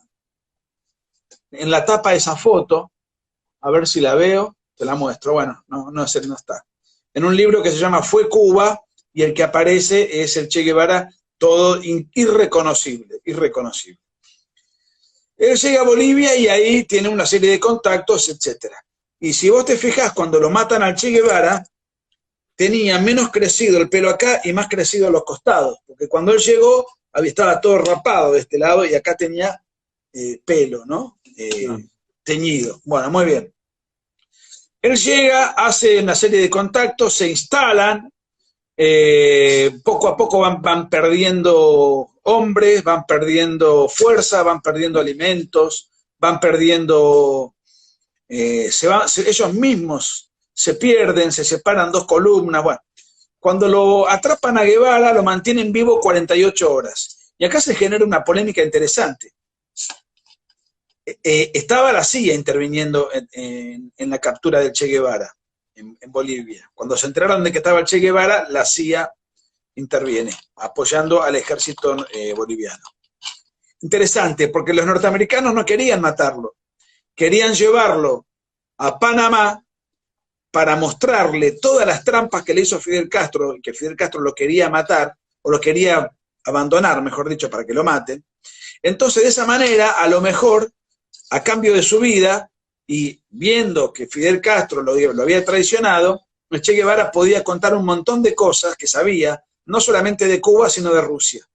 en la tapa de esa foto, a ver si la veo, te la muestro, bueno, no está. En un libro que se llama Fue Cuba, y el que aparece es el Che Guevara, todo irreconocible. Él llega a Bolivia y ahí tiene una serie de contactos, etc. Y si vos te fijás, cuando lo matan al Che Guevara, tenía menos crecido el pelo acá y más crecido a los costados, porque cuando él llegó, estaba todo rapado de este lado y acá tenía pelo, ¿no? Teñido. Bueno, muy bien. Él llega, hace una serie de contactos, se instalan, poco a poco van perdiendo hombres, van perdiendo fuerza, van perdiendo alimentos, van perdiendo, ellos mismos se pierden, se separan dos columnas. Bueno, cuando lo atrapan a Guevara, lo mantienen vivo 48 horas. Y acá se genera una polémica interesante. Estaba la CIA interviniendo en la captura del Che Guevara en Bolivia. Cuando se enteraron de que estaba el Che Guevara, la CIA interviene, apoyando al ejército boliviano. Interesante, porque los norteamericanos no querían matarlo, querían llevarlo a Panamá para mostrarle todas las trampas que le hizo Fidel Castro, y que Fidel Castro lo quería matar, o lo quería abandonar, mejor dicho, para que lo maten. Entonces, de esa manera, a lo mejor, a cambio de su vida, y viendo que Fidel Castro lo había traicionado, el Che Guevara podía contar un montón de cosas que sabía, no solamente de Cuba, sino de Rusia.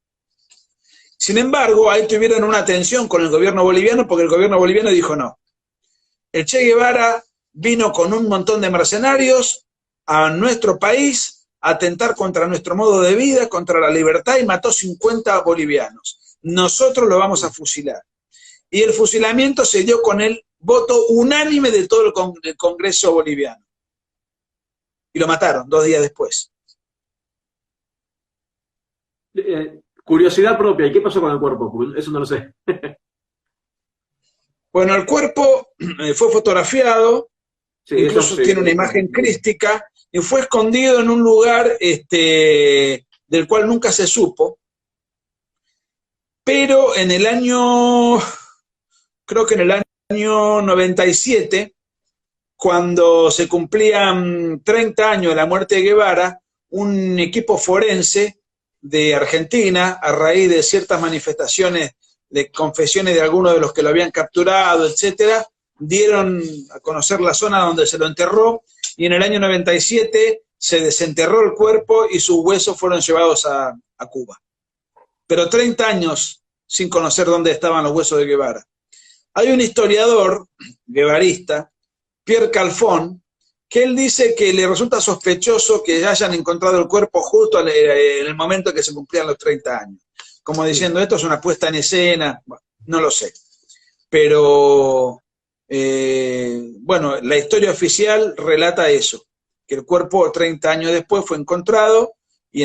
Sin embargo, ahí tuvieron una tensión con el gobierno boliviano, porque el gobierno boliviano dijo no. El Che Guevara vino con un montón de mercenarios a nuestro país a atentar contra nuestro modo de vida, contra la libertad, y mató 50 bolivianos. Nosotros lo vamos a fusilar. Y el fusilamiento se dio con el voto unánime de todo el Congreso boliviano. Y lo mataron 2 días después. Curiosidad propia, ¿y qué pasó con el cuerpo? Eso no lo sé. Bueno, el cuerpo fue fotografiado, sí, incluso tiene una imagen crística, y fue escondido en un lugar del cual nunca se supo. Pero en el año, creo que en el año 97, cuando se cumplían 30 años de la muerte de Guevara, un equipo forense de Argentina, a raíz de ciertas manifestaciones de confesiones de algunos de los que lo habían capturado, etcétera, dieron a conocer la zona donde se lo enterró, y en el año 97 se desenterró el cuerpo y sus huesos fueron llevados a Cuba. Pero 30 años sin conocer dónde estaban los huesos de Guevara. Hay un historiador guevarista, Pierre Calfón, que él dice que le resulta sospechoso que hayan encontrado el cuerpo justo en el momento en que se cumplían los 30 años. Como diciendo, esto es una puesta en escena, bueno, no lo sé. Pero, bueno, la historia oficial relata eso, que el cuerpo 30 años después fue encontrado y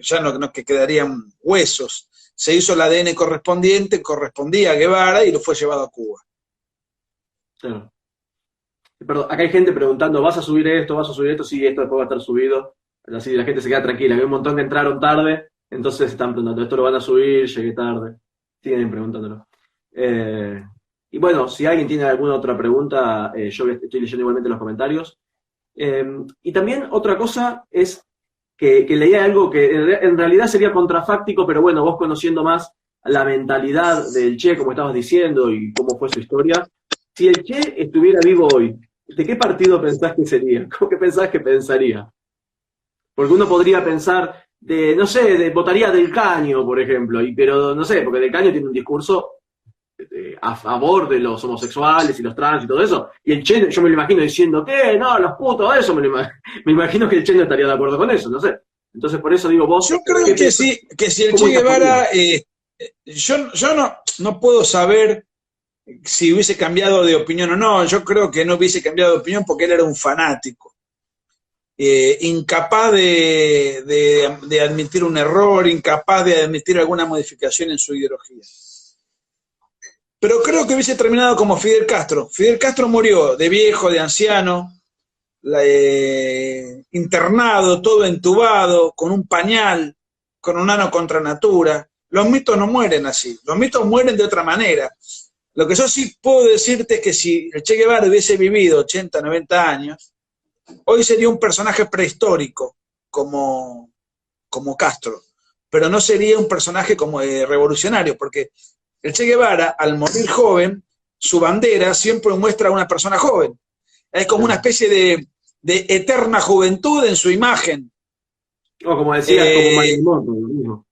ya no que quedarían huesos. Se hizo el ADN correspondiente, correspondía a Guevara y lo fue llevado a Cuba. Claro. Perdón, acá hay gente preguntando, ¿vas a subir esto? ¿Vas a subir esto? Sí, esto después va a estar subido. Así la gente se queda tranquila. Hay un montón que entraron tarde, entonces están preguntando, ¿esto lo van a subir? Llegué tarde. Siguen preguntándolo. Y bueno, si alguien tiene alguna otra pregunta, yo estoy leyendo igualmente los comentarios. Y también otra cosa es que leía algo que en realidad sería contrafáctico, pero bueno, vos conociendo más la mentalidad del Che, como estabas diciendo, y cómo fue su historia, si el Che estuviera vivo hoy, ¿de qué partido pensás que sería? ¿Cómo que pensás que pensaría? Porque uno podría pensar no sé, votaría Del Caño, por ejemplo, pero no sé, porque Del Caño tiene un discurso a favor de los homosexuales y los trans y todo eso, y el Che, yo me lo imagino diciendo, ¿qué? No, los putos, eso me imagino que el Che no estaría de acuerdo con eso, no sé. Entonces, por eso digo vos... Yo creo que sí, que si el Che Guevara, yo no puedo saber si hubiese cambiado de opinión o no. Yo creo que no hubiese cambiado de opinión porque él era un fanático, incapaz de admitir un error, incapaz de admitir alguna modificación en su ideología. Pero creo que hubiese terminado como Fidel Castro. Fidel Castro murió de viejo, de anciano, internado, todo entubado, con un pañal, con un ano contra natura. Los mitos no mueren así, los mitos mueren de otra manera. Lo que yo sí puedo decirte es que si el Che Guevara hubiese vivido 80, 90 años, hoy sería un personaje prehistórico como Castro, pero no sería un personaje como revolucionario, porque el Che Guevara, al morir joven, su bandera siempre muestra a una persona joven. Es como una especie de eterna juventud en su imagen. O como decías, como Marilyn Monroe, lo mismo.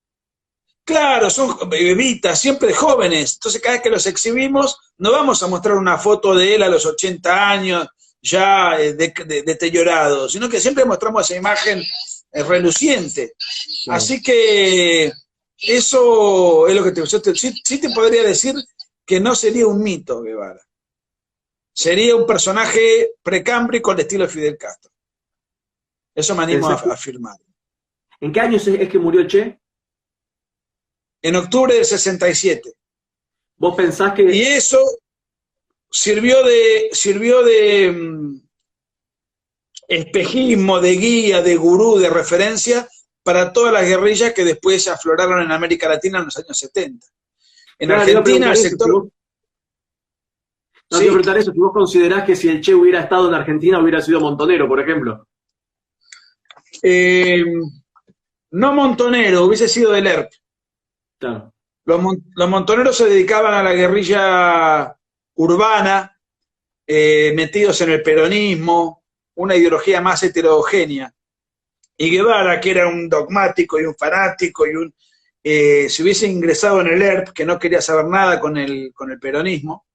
Claro, son bebitas, siempre jóvenes. Entonces, cada vez que los exhibimos, no vamos a mostrar una foto de él a los 80 años, ya deteriorado, sino que siempre mostramos esa imagen reluciente. Claro. Así que eso es lo que sí te podría decir que no sería un mito, Guevara. Sería un personaje precámbrico al estilo Fidel Castro. Eso me animo a afirmar. ¿En qué año es que murió el Che? En octubre del 67. ¿Vos pensás que...? Y eso sirvió de espejismo, de guía, de gurú, de referencia para todas las guerrillas que después afloraron en América Latina en los años 70. En claro, Argentina el sector... No, te iba a preguntar eso, si vos considerás que si el Che hubiera estado en Argentina hubiera sido montonero, por ejemplo. No montonero, hubiese sido del ERP. Claro. Los montoneros se dedicaban a la guerrilla urbana, metidos en el peronismo, una ideología más heterogénea. Y Guevara, que era un dogmático y un fanático, si hubiese ingresado en el ERP, que no quería saber nada con el peronismo,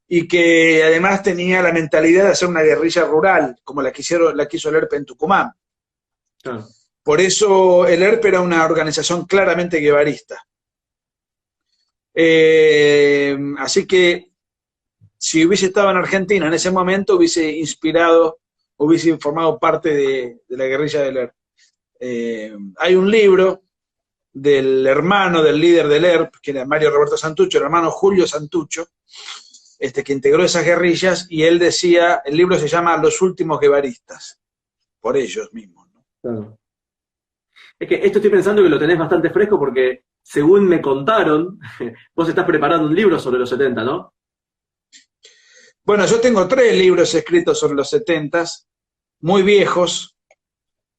y que además tenía la mentalidad de hacer una guerrilla rural, como la quiso el ERP en Tucumán. Claro. Por eso el ERP era una organización claramente guevarista. Así que si hubiese estado en Argentina en ese momento, hubiese inspirado, hubiese formado parte de la guerrilla del ERP. Hay un libro del hermano del líder del ERP, que era Mario Roberto Santucho, el hermano Julio Santucho, que integró esas guerrillas, y él decía, el libro se llama Los últimos guevaristas, por ellos mismos, ¿no? Claro. Es que esto estoy pensando que lo tenés bastante fresco porque, según me contaron, vos estás preparando un libro sobre los 70, ¿no? Bueno, yo tengo 3 libros escritos sobre los 70s, muy viejos,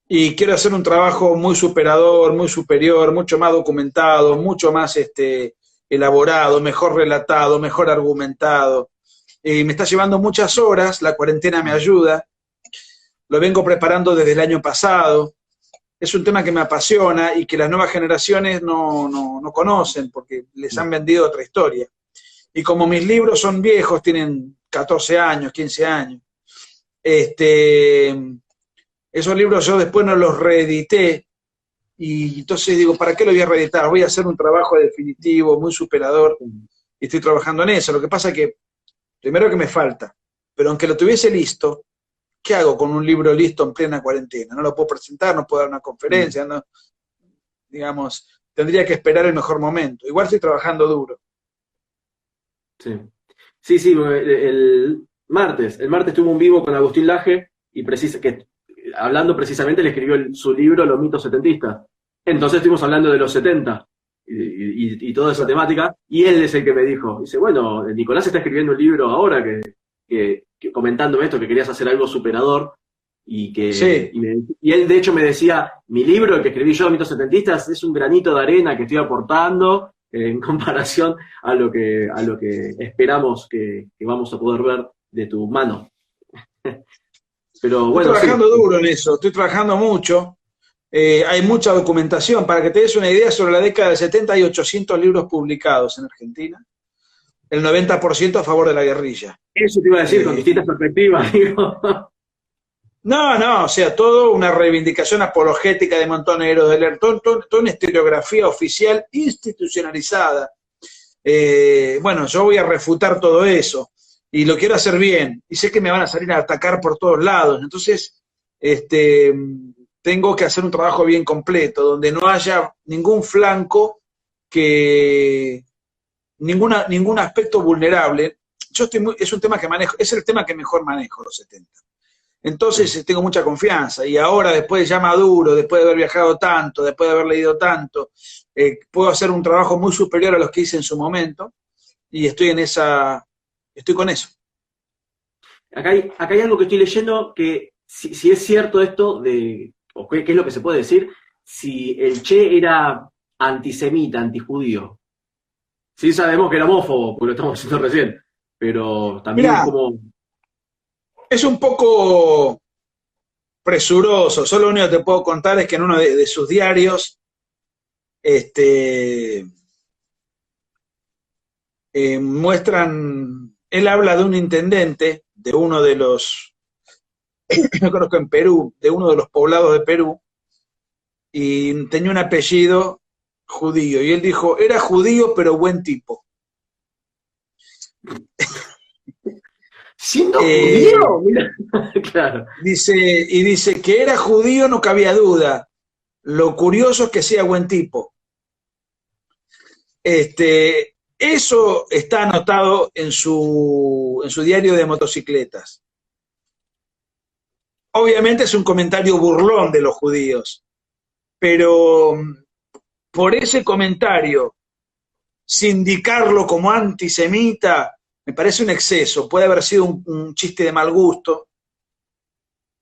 y quiero hacer un trabajo muy superador, muy superior, mucho más documentado, mucho más elaborado, mejor relatado, mejor argumentado. Me está llevando muchas horas, la cuarentena me ayuda, lo vengo preparando desde el año pasado. Es un tema que me apasiona y que las nuevas generaciones no conocen porque les han vendido otra historia. Y como mis libros son viejos, tienen 14 años, 15 años, esos libros yo después no los reedité, y entonces digo, ¿para qué lo voy a reeditar? Voy a hacer un trabajo definitivo, muy superador, y estoy trabajando en eso. Lo que pasa es que, primero que me falta, pero aunque lo tuviese listo, ¿qué hago con un libro listo en plena cuarentena? No lo puedo presentar, no puedo dar una conferencia, no, digamos, tendría que esperar el mejor momento. Igual estoy trabajando duro. Sí, sí, el martes tuvo un vivo con Agustín Laje y hablando precisamente le escribió su libro Los mitos setentistas. Entonces estuvimos hablando de los 70 y toda esa temática, y él es el que me dijo, dice, bueno, Nicolás está escribiendo un libro ahora que comentándome esto, que querías hacer algo superador, Sí. y él de hecho me decía, mi libro, el que escribí yo, Mitos Setentistas, es un granito de arena que estoy aportando en comparación a lo que esperamos que vamos a poder ver de tu mano. Pero bueno, estoy trabajando duro en eso, estoy trabajando mucho. Hay mucha documentación. Para que te des una idea, sobre la década del 70 hay 800 libros publicados en Argentina, el 90% a favor de la guerrilla. Eso te iba a decir, con distintas perspectivas, digo. No, o sea, todo una reivindicación apologética de Montoneros, de leer, toda una historiografía oficial institucionalizada. Bueno, yo voy a refutar todo eso, y lo quiero hacer bien, y sé que me van a salir a atacar por todos lados, entonces tengo que hacer un trabajo bien completo, donde no haya ningún flanco, ningún aspecto vulnerable. Es un tema que manejo, es el tema que mejor manejo, los 70. Entonces tengo mucha confianza, y ahora, después ya maduro, después de haber viajado tanto, después de haber leído tanto, puedo hacer un trabajo muy superior a los que hice en su momento, y estoy con eso. Acá hay algo que estoy leyendo que si es cierto esto o qué es lo que se puede decir, si el Che era antisemita, antijudío. Sí sabemos que era homófobo, porque lo estamos diciendo recién, pero también Mirá, como... es un poco presuroso, solo lo único que te puedo contar es que en uno de sus diarios, este, él habla de un intendente de uno de los, yo creo que en Perú, de uno de los poblados de Perú, y tenía un apellido judío, y él dijo, era judío pero buen tipo. ¿Siendo Eh, judío? Mira, claro. dice que era judío, no cabía duda. Lo curioso es que sea buen tipo. Eso está anotado en su diario de motocicletas. Obviamente es un comentario burlón de los judíos, pero por ese comentario, sindicarlo como antisemita, me parece un exceso. Puede haber sido un chiste de mal gusto,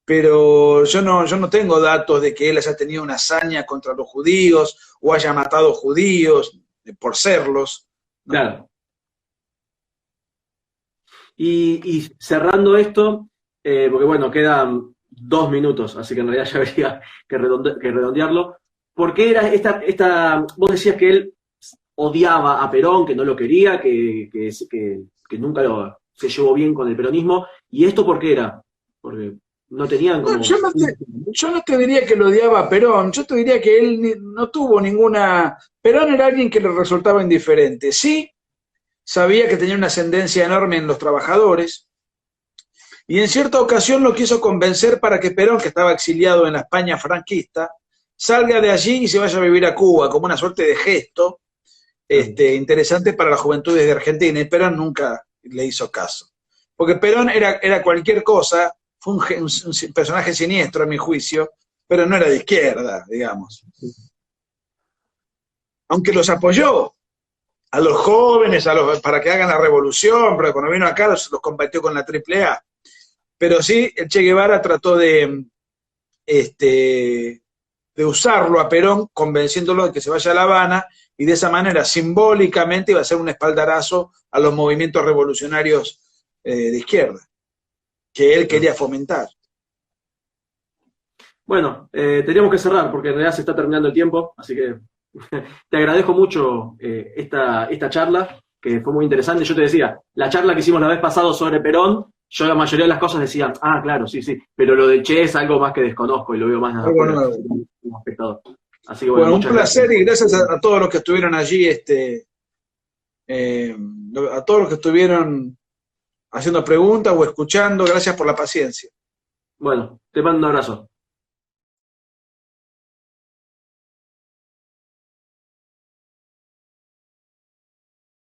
pero yo no tengo datos de que él haya tenido una hazaña contra los judíos o haya matado judíos por serlos, ¿no? Claro. Y cerrando esto, porque bueno, quedan 2 minutos, así que en realidad ya habría que redondearlo. ¿Por qué era vos decías que él odiaba a Perón, que no lo quería, que nunca se llevó bien con el peronismo? ¿Y esto por qué era? Porque no tenían No, como... yo no te diría que lo odiaba a Perón, yo te diría que él no tuvo ninguna... Perón era alguien que le resultaba indiferente. Sí, sabía que tenía una ascendencia enorme en los trabajadores, y en cierta ocasión lo quiso convencer para que Perón, que estaba exiliado en la España franquista, salga de allí y se vaya a vivir a Cuba, como una suerte de gesto interesante para las juventudes de Argentina, y Perón nunca le hizo caso. Porque Perón era cualquier cosa, fue un personaje siniestro a mi juicio, pero no era de izquierda, digamos. Aunque los apoyó a los jóvenes, para que hagan la revolución, pero cuando vino acá los combatió con la AAA. Pero sí, el Che Guevara trató de usarlo a Perón, convenciéndolo de que se vaya a La Habana, y de esa manera, simbólicamente, iba a ser un espaldarazo a los movimientos revolucionarios de izquierda, que él quería fomentar. Bueno, teníamos que cerrar porque en realidad se está terminando el tiempo, así que te agradezco mucho esta charla, que fue muy interesante. Yo te decía, la charla que hicimos la vez pasada sobre Perón, yo la mayoría de las cosas decía, ah, claro, sí, sí, pero lo de Che es algo más que desconozco y lo veo más Algo afuera, nuevo. como espectador. Así que bueno, Bueno, un muchas placer gracias. y gracias a todos los que estuvieron allí, a todos los que estuvieron haciendo preguntas o escuchando, gracias por la paciencia. Bueno, te mando un abrazo.